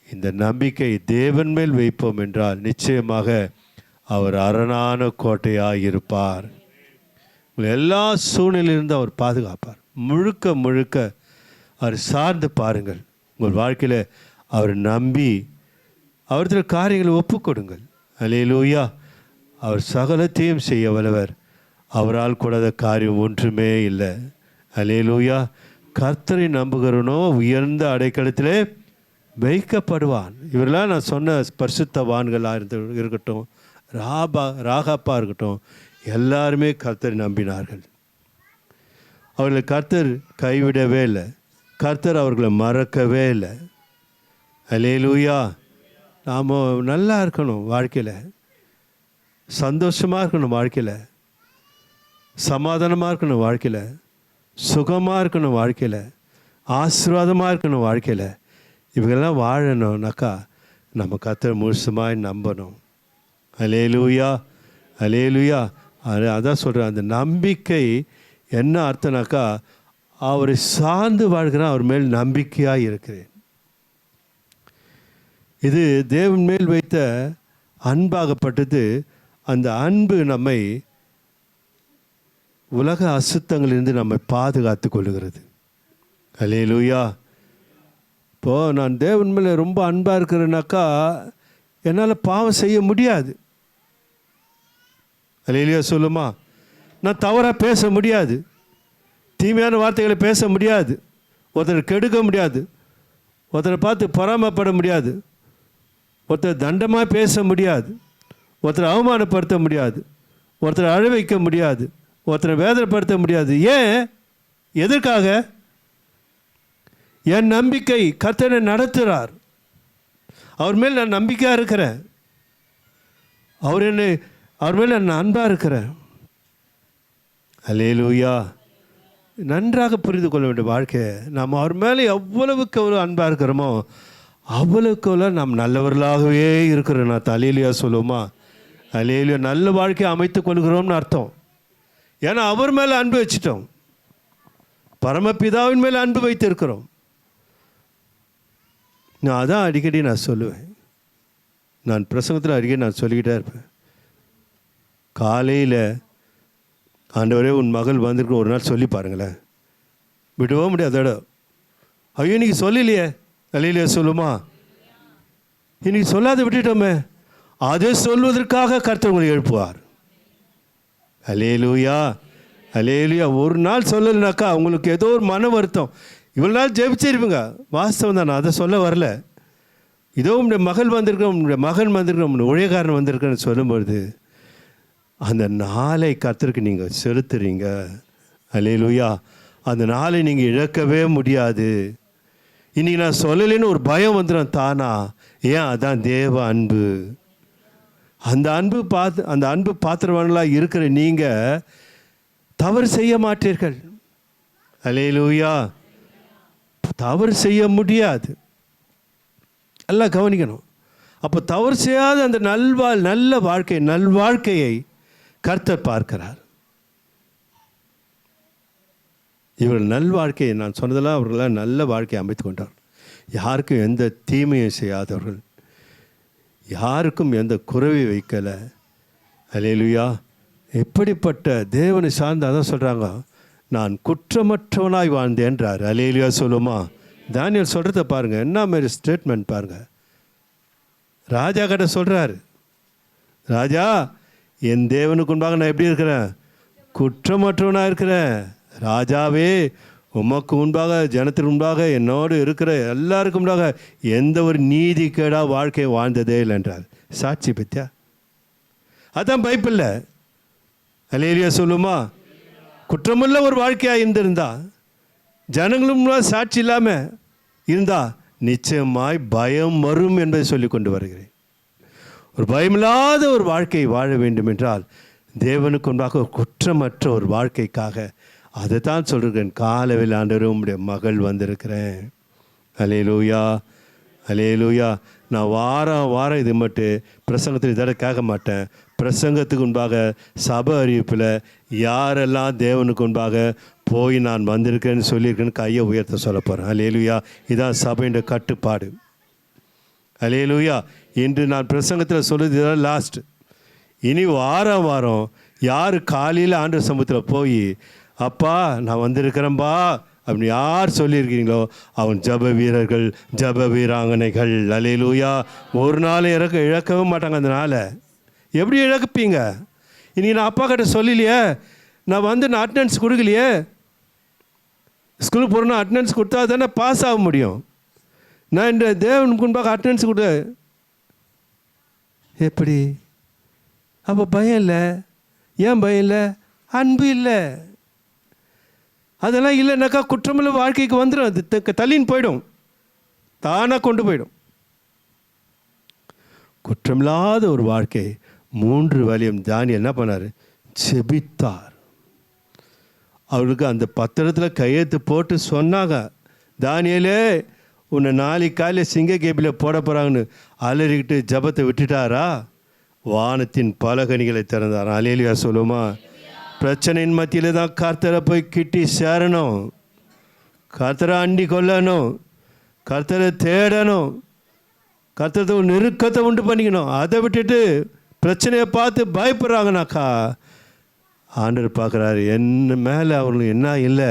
இந்த நம்பிக்கை தேவன் மேல் வைப்போம் என்றால் நிச்சயமாக அவர் அரணான கோட்டையாக இருப்பார். எல்லா சூழ்நிலையிலிருந்து அவர் பாதுகாப்பார். முழுக்க முழுக்க அவர் சார்ந்து பாருங்கள். உங்கள் வாழ்க்கையில் அவர் நம்பி அவர்கிட்ட காரியங்களை ஒப்புக்கொடுங்கள். அல்லேலூயா. அவர் சகலத்தையும் செய்ய வல்லவர். அவரால் கூடாத காரியம் ஒன்றுமே இல்லை. அல்லேலூயா. கர்த்தரை நம்புகிறவனோ உயர்ந்த அடைக்கலத்திலே வைக்கப்படுவான். இவரெல்லாம் நான் சொன்ன பரிசுத்தவான்களாக இருக்கட்டும், ராகாப்பா இருக்கட்டும், எல்லாருமே கர்த்தரை நம்பினார்கள். அவர்களை கர்த்தர் கைவிடவே இல்லை. கர்த்தர் அவர்களை மறக்கவே இல்லை. அல்லேலூயா. நாம் நல்லா இருக்கணும், வாழ்க்கையில் சந்தோஷமாக இருக்கணும், வாழ்க்கையில் சமாதானமாக இருக்கணும், வாழ்க்கையில் சுகமாக இருக்கணும், வாழ்க்கையில் ஆசீர்வாதமாக இருக்கணும், வாழ்க்கையில் இவங்கெல்லாம் வாழணும்னாக்கா நம்ம கர்த்தரை முழுசுமாய் நம்பணும். அல்லேலூயா. அல்லேலூயா. அதான் சொல்கிறேன், அந்த நம்பிக்கை என்ன அர்த்தம்னாக்கா, அவரை சார்ந்து வாழ்கிறேன், அவர் மேல் நம்பிக்கையாக இருக்கிறேன். இது தேவன் மேல் வைத்த அன்பாகப்பட்டது. அந்த அன்பு நம்மை உலக அசுத்தங்களிலிருந்து நம்மை பாதுகாத்து கொள்ளுகிறது. அல்லேலூயா. இப்போது நான் தேவன் மேலே ரொம்ப அன்பாக இருக்கிறேன்னாக்கா என்னால் பாவம் செய்ய முடியாது. அல்லேலூயா சொல்லுமா. நான் தவறாக பேச முடியாது, தீமையான வார்த்தைகளை பேச முடியாது, ஒருத்தரை கெடுக்க முடியாது, ஒருத்தரை பார்த்து பொறாமைப்பட முடியாது, ஒருத்தர் தண்டமாக பேச முடியாது, ஒருத்தரை அவமானப்படுத்த முடியாது, ஒருத்தரை அழ வைக்க முடியாது, ஒருத்தரை வேதனைப்படுத்த முடியாது. ஏன்? எதற்காக? என் நம்பிக்கை கர்த்தரை நடத்துகிறார். அவர் மேல் நான் நம்பிக்கையாக இருக்கிறேன். அவர் மேல் நான் அன்பாக இருக்கிறேன். அல்லேலூயா. நன்றாக புரிந்து கொள்ள வேண்டிய வாழ்க்கை. நாம் அவர் மேலே எவ்வளவுக்கு எவ்வளோ அன்பாக இருக்கிறோமோ அவ்வளவுக்கு எவ்வளோ நாம் நல்லவர்களாகவே இருக்கிறோம். நான் அல்லேலூயா சொல்லுவோமா? அல்லேலூயா. நல்ல வாழ்க்கையை அமைத்து கொள்கிறோம்னு அர்த்தம். ஏன்னா அவர் மேலே அன்பு வச்சுட்டோம், பரமபிதாவின் மேலே அன்பு வைத்திருக்கிறோம். நான் அதான் அடிக்கடி நான் சொல்லுவேன். நான் பிரசங்கத்தில் அடிக்கடி நான் சொல்லிக்கிட்டே இருப்பேன். காலையில் ஆண்டவரே உன் மகள் வந்திருக்கு ஒரு நாள் சொல்லி பாருங்களேன். விடவே முடியாதோட. ஐயோ இன்றைக்கி சொல்லலையே. அல்லேலூயா சொல்லுமா? இன்றைக்கி சொல்லாத விட்டுட்டோமே. அதை சொல்வதற்காக கர்த்தர் உங்களை எழுப்புவார். அல்லேலூயா. அல்லேலூயா. ஒரு நாள் சொல்லலைனாக்கா உங்களுக்கு ஏதோ ஒரு மன வருத்தம். இவ்வளோ நாள் ஜெபிச்சிருப்பீங்க, வாஸ்தவம் தான், நான் அதை சொல்ல வரல. இதோ உங்களுடைய மகள் வந்திருக்கோம், உங்களுடைய மகன் வந்திருக்கோம், உங்களுடைய ஊழியக்காரன் வந்திருக்கேன்னு சொல்லும்பொழுது அந்த நாளை கர்த்தருக்கு நீங்கள் செலுத்துறீங்க. அல்லேலூயா. அந்த நாளை நீங்கள் இழக்கவே முடியாது. இன்றைக்கி நான் சொல்லலைன்னு ஒரு பயம் வந்துடும் தானா. ஏன்? அதான் தேவ அன்பு. அந்த அன்பு பாத்திரவான்களாக இருக்கிற நீங்கள் தவறு செய்ய மாட்டீர்கள். அல்லேலூயா. தவறு செய்ய முடியாது. எல்லாம் கவனிக்கணும். அப்போ தவறு செய்யாத அந்த நல்வாழ்க்கையை கர்த்தர் பார்க்கிறார். இவர்கள் நல்வாழ்க்கையை, நான் சொன்னதெல்லாம் அவர்களால் நல்ல வாழ்க்கையை அமைத்து கொண்டார். யாருக்கும் எந்த தீமையும் செய்யாதவர்கள், யாருக்கும் எந்த குறைவை வைக்கலை. அல்லேலூயா. எப்படிப்பட்ட தேவனை சார்ந்து அதான் சொல்கிறாங்க, நான் குற்றமற்றவனாய் வாழ்ந்தேன்றார். அல்லேலூயா சொல்லுமா? தானியேல் சொல்கிறத பாருங்கள், என்ன மாதிரி ஸ்டேட்மெண்ட் பாருங்கள். ராஜா கிட்ட சொல்கிறாரு, ராஜா என் தேவனுக்கு முன்பாக நான் எப்படி இருக்கிறேன்? குற்றமற்றவனாக இருக்கிறேன். ராஜாவே உமக்கு முன்பாக, ஜனத்திற்கு முன்பாக, என்னோடு இருக்கிற எல்லாருக்கும் முன்பாக எந்த ஒரு நீதி கேடா வாழ்க்கையை வாழ்ந்ததே இல்லைன்றார். சாட்சி பத்தியா? அதான் பைபிளில். அல்லேலூயா சொல்லுமா? குற்றமுள்ள ஒரு வாழ்க்கையாக இருந்திருந்தா, ஜனங்களும் சாட்சி இல்லாமல் இருந்தா நிச்சயமாய் பயம் வரும் என்பதை சொல்லி கொண்டு வருகிறேன். ஒரு பயமில்லாத ஒரு வாழ்க்கை வாழ வேண்டும் என்றால் தேவனுக்கு முன்பாக ஒரு குற்றமற்ற ஒரு வாழ்க்கைக்காக அதை தான் சொல்கிறேன். காலவில் ஆண்டவரே உம்முடைய மகள் வந்திருக்கிறேன். அல்லேலூயா. அல்லேலூயா. நான் வாரம் இது மட்டும் பிரசங்கத்தில் இதோட கேட்க மாட்டேன். பிரசங்கத்துக்கு முன்பாக சபை அறிவிப்பில் யாரெல்லாம் தேவனுக்கு முன்பாக போய் நான் வந்திருக்கேன்னு சொல்லியிருக்கேன்னு கையை உயர்த்த சொல்ல போகிறேன். அல்லேலூயா. இதான் சபையின் கட்டுப்பாடு. அல்லேலூயா. இன்று நான் பிரசங்கத்தில் சொல்லுறது இதெல்லாம் லாஸ்ட். இனி வாரம் யார் காலையில் ஆண்டவர் சமூகத்தில் போய் அப்பா நான் வந்திருக்கிறேன்பா அப்படின்னு யார் சொல்லியிருக்கீங்களோ அவன் ஜப வீரர்கள், ஜப வீராங்கனைகள். அல்லேலூயா. ஒரு நாள் இழக்கவே மாட்டாங்க. அந்த நாளை எப்படி இழப்பீங்க? இன்றைக்கி நான் அப்பா கிட்ட சொல்லலையே, நான் அட்டெண்டன்ஸ் கொடுக்கலையே. ஸ்கூலுக்கு போகிறேன்னா அட்டெண்டன்ஸ் கொடுத்தா தானே பாஸ் ஆக முடியும். நான் இந்த தேவனுக்கு முன்பாக அட்டெண்டன்ஸ் கொடு எப்படி? அப்போ பயம் இல்லை. ஏன் பயம் இல்லை? அன்பு இல்லை. அதெல்லாம் இல்லைனாக்கா குற்றமுள்ள வாழ்க்கைக்கு வந்துடும். அது தள்ளின்னு போயிடும், தானாக கொண்டு போயிடும். குற்றமில்லாத ஒரு வாழ்க்கை 3 வேளையும் தானியேல் என்ன பண்ணார்? செபித்தார். அவருக்கு அந்த பத்திரத்தில் கையெழுத்து போட்டு சொன்னாங்க, தானியேலே உன்னை நாளைக்கு காலையில் சிங்க கேபியில் போட போகிறாங்கன்னு அலறிக்கிட்டு ஜபத்தை விட்டுட்டாரா? வானத்தின் பலகணிகளை திறந்தார். அல்லேலூயா சொல்லுமா? பிரச்சனையின் மத்தியில் தான் கர்த்தரை போய் கிட்டி சேரணும், கர்த்தரை அண்டி கொள்ளணும், கர்த்தரை தேடணும். கர்த்தருக்கு ஒரு நெருக்கத்தை உண்டு பண்ணிக்கணும். அதை விட்டுட்டு பிரச்சனையை பார்த்து பயப்படுறாங்கனாக்கா ஆண்டவர் பார்க்குறாரு, என்ன மேலே அவங்களுக்கு என்ன இல்லை,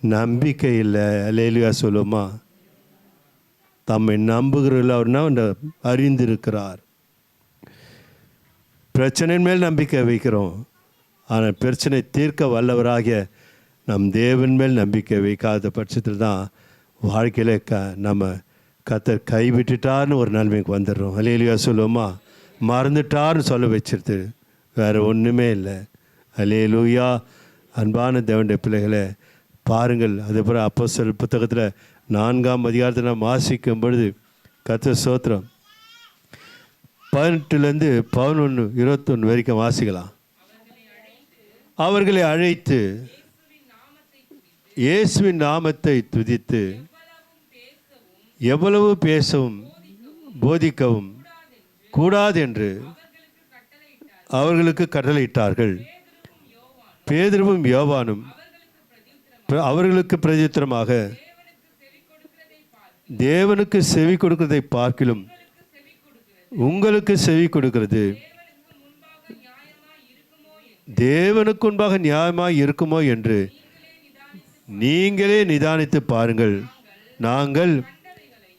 நம்பிக்கை இல்லை. அல்லேலூயா சொல்லுமா? தம்மை நம்புகிறவர்கள் அவர்னா அறிந்திருக்கிறார். பிரச்சனையின் மேல் நம்பிக்கை வைக்கிறோம், ஆனால் பிரச்சனை தீர்க்க வல்லவராகிய நம் தேவன் மேல் நம்பிக்கை வைக்காத பட்சத்தில் தான் வாழ்க்கையில் நம்ம கர்த்தர் கைவிட்டுட்டார்னு ஒரு நிலைமைக்கு வந்துடுறோம். அல்லேலூயா சொல்லுவோமா? மறந்துட்டார்னு சொல்ல வச்சிருது, வேறு ஒன்றுமே இல்லை. அல்லேலூயா. அன்பான தேவனுடைய பிள்ளைகளை பாருங்கள். அதுபோல் அப்போஸ்தலர் புத்தகத்தில் 4ஆம் அதிகாரத்தை நாம் வாசிக்கும் பொழுது கர்த்தர் ஸ்தோத்திரம் 18 11 21 வரைக்கும் வாசிக்கலாம். அவர்களை அழைத்து இயேசுவின் நாமத்தை துதித்து எவ்வளவு பேசவும் போதிக்கவும் கூடாது என்று அவர்களுக்கு கட்டளையிட்டார்கள். பேதுருவும் யோவானும் அவர்களுக்கு பிரதியுத்தரமாக, தேவனுக்கு செவி கொடுக்கிறதை பார்க்கிலும் உங்களுக்கு செவி கொடுக்கிறது தேவனுக்கு முன்பாக நியாயமாய் இருக்குமோ என்று நீங்களே நிதானித்து பாருங்கள். நாங்கள்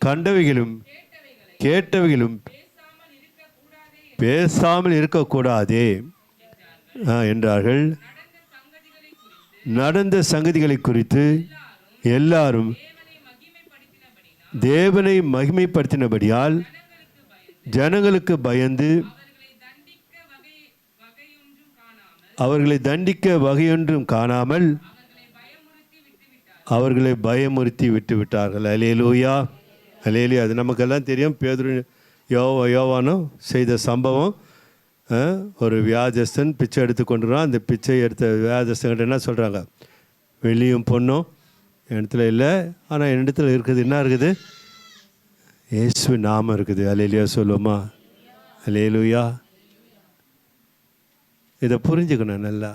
கண்டவைகளும் கேட்டவைகளும் பேசாமல் இருக்கக்கூடாதே என்றார்கள். நடந்த சங்கதிகளை குறித்து எல்லாரும் தேவனை மகிமைப்படுத்தினபடியால் ஜனங்களுக்கு பயந்து அவர்களை தண்டிக்க வகையொன்றும் காணாமல் அவர்களை பயமுறுத்தி விட்டு விட்டார்கள். அல்லேலூயா, அல்லேலூயா. அது நமக்கெல்லாம் தெரியும். பேதுரு யோவானும் செய்த சம்பவம். ஒரு வியாதிஸ்தன் பிச்சை எடுத்து கொண்டுறான். அந்த பிச்சை எடுத்த வியாதிஸ்தன்கிட்ட என்ன சொல்கிறாங்க? வெளியும் பொண்ணும் இடத்துல இல்லை, ஆனால் என் இடத்துல இருக்குது. என்ன இருக்குது? இயேசு நாமம் இருக்குது. அல்லேலூயா சொல்லுவோமா? அல்லேலூயா. இதை புரிஞ்சுக்கணும் நல்லா.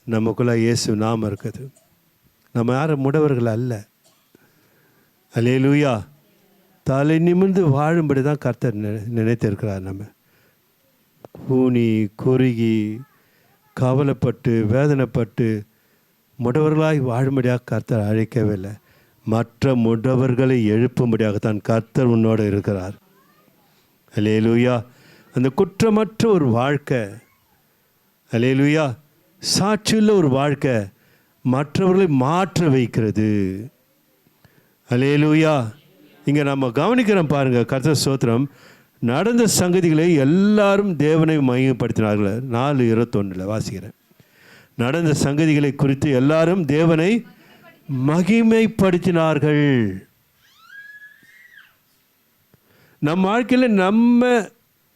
நமக்குள்ளே இயேசு நாமம் இருக்குது. நம்ம யாரும் முடவர்கள் அல்ல. அல்லேலூயா. தலை நிமிர்ந்து வாழும்படி தான் கர்த்தர் நினைத்திருக்கிறார். நம்ம கூனி குறுகி கவலைப்பட்டு வேதனைப்பட்டு முடவர்களாய் வாழும்படியாக கர்த்தர் அழைக்கவே இல்லை. மற்ற முடவர்களை எழுப்பும்படியாகத்தான் கர்த்தர் உன்னோடு இருக்கிறார். அல்லேலூயா. அந்த குற்றமற்ற ஒரு வாழ்க்கை, அல்லேலூயா, சாட்சியுள்ள ஒரு வாழ்க்கை மற்றவர்களை மாற்ற வைக்கிறது. அல்லேலூயா. இங்கே நம்ம கவனிக்கிறோம் பாருங்கள். கர்த்தர் ஸ்தோத்திரம். நடந்த சங்கதிகளை எல்லாரும் தேவனை மகிமைப்படுத்தினார்கள். 4:21 வாசிக்கிறேன். நடந்த சங்கதிகளை குறித்து எல்லாரும் தேவனை மகிமைப்படுத்தினார்கள். நம் வாழ்க்கையில் நம்ம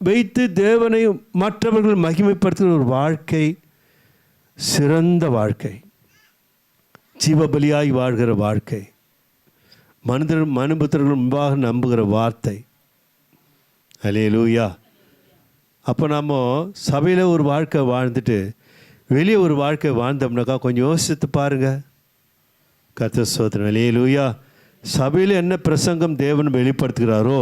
வைத்து தேவனை மற்றவர்கள் மகிமைப்படுத்துகிற ஒரு வாழ்க்கை சிறந்த வாழ்க்கை, ஜீவபலியாய் வாழ்கிற வாழ்க்கை, மனுபுத்திரர்கள் முன்பாக நம்புகிற வார்த்தை. அல்லேலூயா. அப்போ நம்ம சபையில் ஒரு வாழ்க்கை வாழ்ந்துட்டு வெளியே ஒரு வாழ்க்கை வாழ்ந்தோம்னாக்கா கொஞ்சம் யோசித்து பாருங்கள். கர்த்தர் ஸ்தோத்திரம். அல்லேலூயா. சபையில் என்ன பிரசங்கம் தேவன் வெளிப்படுத்துகிறாரோ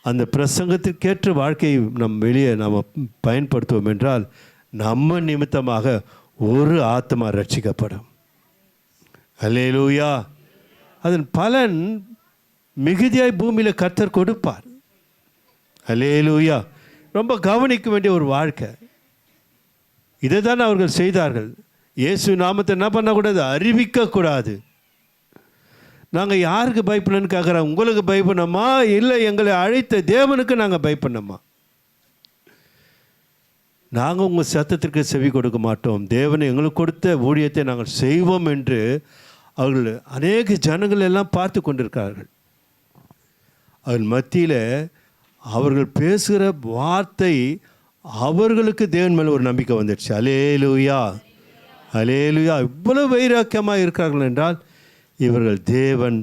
அந்த பிரசங்கத்திற்கேற்ற வாழ்க்கையை வெளியே நாம் பயன்படுத்துவோம் என்றால் நம்ம நிமித்தமாக ஒரு ஆத்மா ரட்சிக்கப்படும். அல்லேலூயா. அதன் பலன் மிகுதியாய் பூமியில் கர்த்தர் கொடுப்பார். அல்லேலூயா. ரொம்ப கவனிக்க வேண்டிய ஒரு வாழ்க்கை. இதை தான் அவர்கள் செய்தார்கள். இயேசு நாமத்தை என்ன பண்ணக்கூடாது? அறிவிக்கக்கூடாது. நாங்கள் யாருக்கு பயப்படணும்னு கேட்குறோம். உங்களுக்கு பயப்படணுமா இல்லை எங்களை அழைத்த தேவனுக்கு நாங்கள் பயப்படணுமா? நாங்கள் உங்கள் சத்தத்திற்கு செவி கொடுக்க மாட்டோம், தேவனை எங்களுக்கு கொடுத்த ஊழியத்தை நாங்கள் செய்வோம் என்று அவர்கள் அநேக ஜனங்கள் எல்லாம் பார்த்து கொண்டிருக்கிறார்கள். அவர்கள் மத்தியில் அவர்கள் பேசுகிற வார்த்தை அவர்களுக்கு தேவன் மேலே ஒரு நம்பிக்கை வந்துடுச்சு. அல்லேலூயா, அல்லேலூயா. இவ்வளவு வைராக்கியமாக இருக்கிறார்கள் என்றால் இவர்கள் தேவன்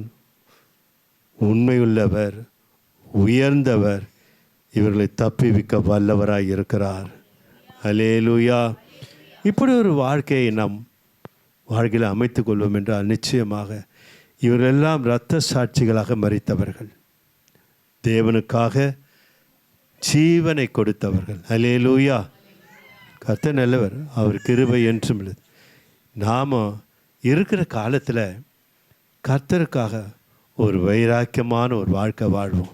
உண்மையுள்ளவர், உயர்ந்தவர், இவர்களை தப்பிவிக்க வல்லவராய் இருக்கிறார். அல்லேலூயா. இப்படி ஒரு வாழ்க்கையை நாம் வாழ்க்கையில் அமைத்து கொள்வோம் என்றால் நிச்சயமாக இவரெல்லாம் இரத்த சாட்சிகளாக மரித்தவர்கள். தேவனுக்காக ஜீவனை கொடுத்தவர்கள். அல்லேலூயா. கர்த்தர் நல்லவர், அவர் கிருபை என்றும் உள்ளது. நாம் இருக்கிற காலத்தில் கர்த்தருக்காக ஒரு வைராக்கியமான ஒரு வாழ்க்கை வாழ்வோம்.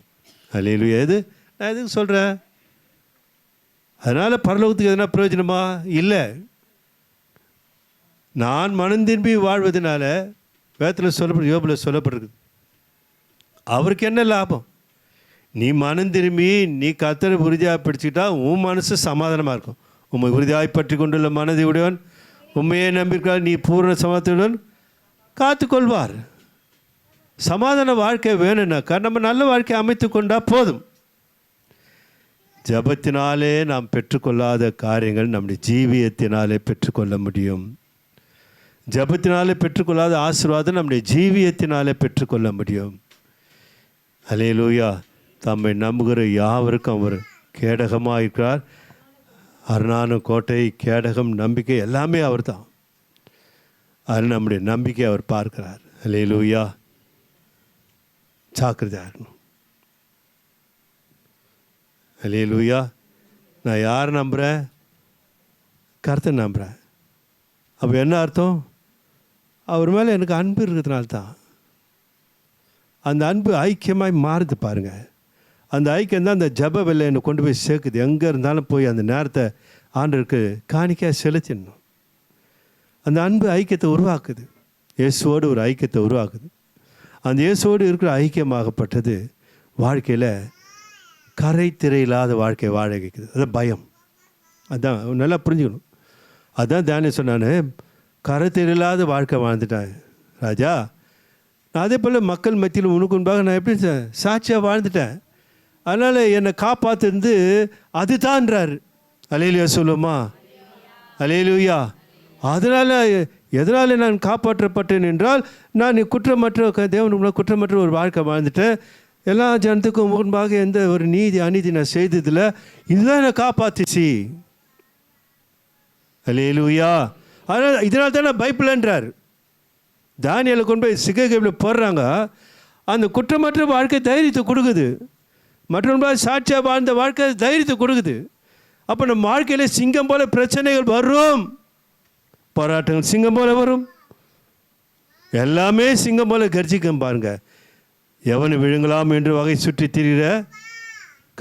அல்லேலூயா. நான் எதுக்கு சொல்கிறேன்? அதனால் பரலோகத்துக்கு எதனா பிரயோஜனமா? இல்லை. நான் மனம் திரும்பி வாழ்வதனால வேதத்தில் சொல்லப்படு, யோபில் சொல்லப்பட்டிருக்கு, அவருக்கு என்ன லாபம்? நீ மனம் திரும்பி நீ கர்த்தரை உறுதியாக பிடிச்சிக்கிட்டா உன் மனசு சமாதானமாக இருக்கும். உண்மை உறுதியாய் பற்றி கொண்டுள்ள மனதை உடையவன் உண்மையே நம்பியிருக்கார், நீ பூர்ண சமாதானத்துடன் காத்துக்கொள்வார். சமாதான வாழ்க்கை வேணும்னாக்கா நம்ம நல்ல வாழ்க்கையை அமைத்து கொண்டால் போதும். ஜபத்தினாலே நாம் பெற்றுக்கொள்ளாத காரியங்கள் நம்முடைய ஜீவியத்தினாலே பெற்றுக்கொள்ள முடியும். ஜபத்தினாலே பெற்றுக்கொள்ளாத ஆசீர்வாதம் நம்முடைய ஜீவியத்தினாலே பெற்றுக்கொள்ள முடியும். அல்லேலூயா. தம்மை நம்புகிற யாவருக்கும் அவர் கேடகமாக இருக்கிறார். அரணான கோட்டை, கேடகம், நம்பிக்கை எல்லாமே அவர் தான். அது நம்முடைய நம்பிக்கை அவர் பார்க்கிறார். அல்லேலூயா. ஜாக்கிரதையாக இருக்கணும். அல்லேலூயா. நான் யாரை நம்புகிறேன்? கர்த்தரை நம்புகிறேன். அப்போ என்ன அர்த்தம்? அவர் மேலே எனக்கு அன்பு இருக்கிறதுனால்தான். அந்த அன்பு ஐக்கியமாய் மாறுது பாருங்கள். அந்த ஐக்கியம் தான் அந்த ஜப வெள்ளை என்னை கொண்டு போய் சேர்க்குது. எங்கே இருந்தாலும் போய் அந்த நேரத்தை ஆண்டவருக்கு காணிக்கையாக செலுத்திடணும். அந்த அன்பு ஐக்கியத்தை உருவாக்குது. இயேசுவோடு ஒரு ஐக்கியத்தை உருவாக்குது. அந்த இயேசுவோடு இருக்கிற ஐக்கியமாகப்பட்டது வாழ்க்கையில் கரை திரை இல்லாத வாழ்க்கையை வாழ வைக்குது. அதான் பயம். அதான் நல்லா புரிஞ்சுக்கணும். அதான் தானே சொன்னானே, கரை திரை இல்லாத வாழ்க்கை வாழ்ந்துட்டேன் ராஜா. நான் அதே போல் மக்கள் மத்தியில் உனக்கு முன்பாக நான் எப்படி சாட்சியாக வாழ்ந்துட்டேன். அதனால் என்னை காப்பாற்றுந்து அது தான்றார். அல்லேலூயா சொல்லுமா? அல்லேலூயா. அதனால் எதனால் நான் காப்பாற்றப்பட்டேன் என்றால், நான் குற்றமற்ற தேவனுக்கு குற்றமற்ற ஒரு வாழ்க்கை வாழ்ந்துட்டேன். எல்லா ஜனத்துக்கும் முன்பாக எந்த ஒரு நீதி அநீதி நான் செய்ததில்லை. இதுதான் என்னை காப்பாற்றுச்சு. அல்லேலூயா. அதனால் இதனால் தான் நான் பயப்படலன்றார். தானியேலை கொண்டு போய் சிகையில் போடுறாங்க. அந்த குற்றமற்ற வாழ்க்கை தைரியத்தை கொடுக்குது. மற்றவர்களால் சாட்சியாக வாழ்ந்த வாழ்க்கை தைரியத்தை கொடுக்குது. அப்போ நம்ம வாழ்க்கையில் சிங்கம் போல பிரச்சனைகள் வரும், போராட்டங்கள் சிங்கம் போல வரும், எல்லாமே சிங்கம் போல கர்ஜிக்கும் பாருங்க. எவனை விழுங்கலாம் என்று வகை சுற்றி திரிகிற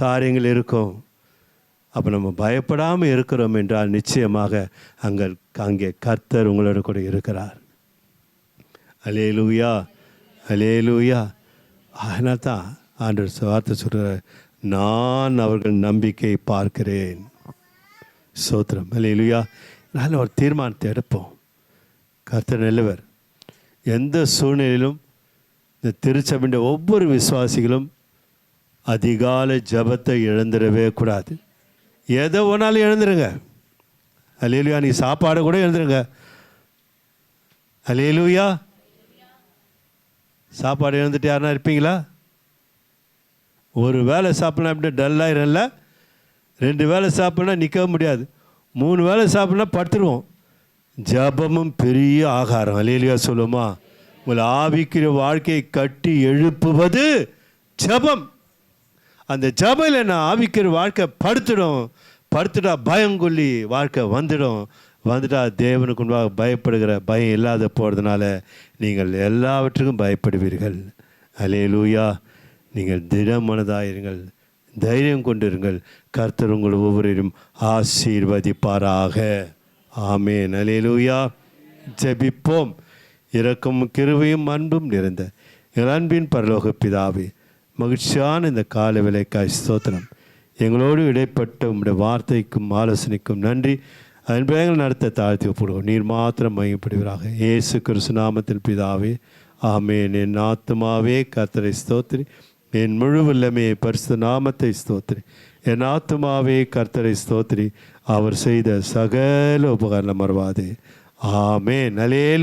காரியங்கள் இருக்கும். அப்போ நம்ம பயப்படாமல் இருக்கிறோம் என்றால் நிச்சயமாக அங்கே கர்த்தர் உங்களோட கூட இருக்கிறார். அல்லேலூயா. அல்லேலூயா. அதனால் தான் ஆண்டவர் வார்த்தை சொல்கிறார், நான் அவர்கள் நம்பிக்கை பார்க்கிறேன். சோத்திரம். அல்லேலூயா. நல்ல ஒரு தீர்மானத்தை எடுப்போம். கர்த்தர் நல்லவர். எந்த சூழ்நிலையிலும் இந்த திருச்சபையின் ஒவ்வொரு விசுவாசிகளும் அதிகாலை ஜபத்தை இழந்துடவே கூடாது. எதை ஒன்றாலும் இழந்துருங்க. அல்லேலூயா. நீ சாப்பாடை கூட இழந்துருங்க. அல்லேலூயா. சாப்பாடு இழந்துட்டு யாருன்னா இருப்பீங்களா? ஒரு வேளை சாப்பிட்லாம் அப்படி டல்லாயிரம்ல. 2 வேளை சாப்பிட்னா நிற்க முடியாது. 3 வேளை சாப்பிட்னா படுத்துருவோம். ஜபமும் பெரிய ஆகாரம். அல்லேலூயா சொல்லுமா? உங்களை ஆவிக்கிற வாழ்க்கையை கட்டி எழுப்புவது ஜபம். அந்த ஜபம் இல்லைன்னா ஆவிக்கிற வாழ்க்கை படுத்துட்டா பயங்கொல்லி வாழ்க்கை வந்துட்டா தேவனுக்கு முன்பாக பயப்படுகிற பயம் இல்லாத போகிறதுனால நீங்கள் எல்லாவற்றுக்கும் பயப்படுவீர்கள். அல்லேலூயா. நீங்கள் திடமனதாயிருங்கள், தைரியம் கொண்டிருங்கள். கர்த்தர் உங்கள் ஒவ்வொருவரும் ஆசீர்வதிப்பாராக. ஆமேன். அல்லேலூயா. ஜெபிப்போம். இரக்கமும் கிருபையும் அன்பும் நிறைந்த எங்கள் அன்பின் பரலோக பிதாவே, மகிழ்ச்சியான இந்த கால வேளைக்காய் ஸ்தோத்திரம். எங்களோடு இடைப்பட்ட உங்களுடைய வார்த்தைக்கும் ஆலோசனைக்கும் நன்றி. அதன் பிறகு நடத்த தாழ்த்தி ஒப்புடுவோம். நீர் மாத்திரம் மையப்படுவீராக. இயேசு கிறிஸ்து நாமத்தில் பிதாவே, ஆமேன். என் ஆத்துமாவே கர்த்தரை ஸ்தோத்திரி, என் முழு வல்லமையை பரிசுத்த நாமத்தை ஸ்தோத்திரி. என் ஆத்துமாவே கர்த்தரை ஸ்தோத்திரி, அவர் செய்த சகல உபகாரம் மறவாதே. ஆமேன். அல்லேலூயா.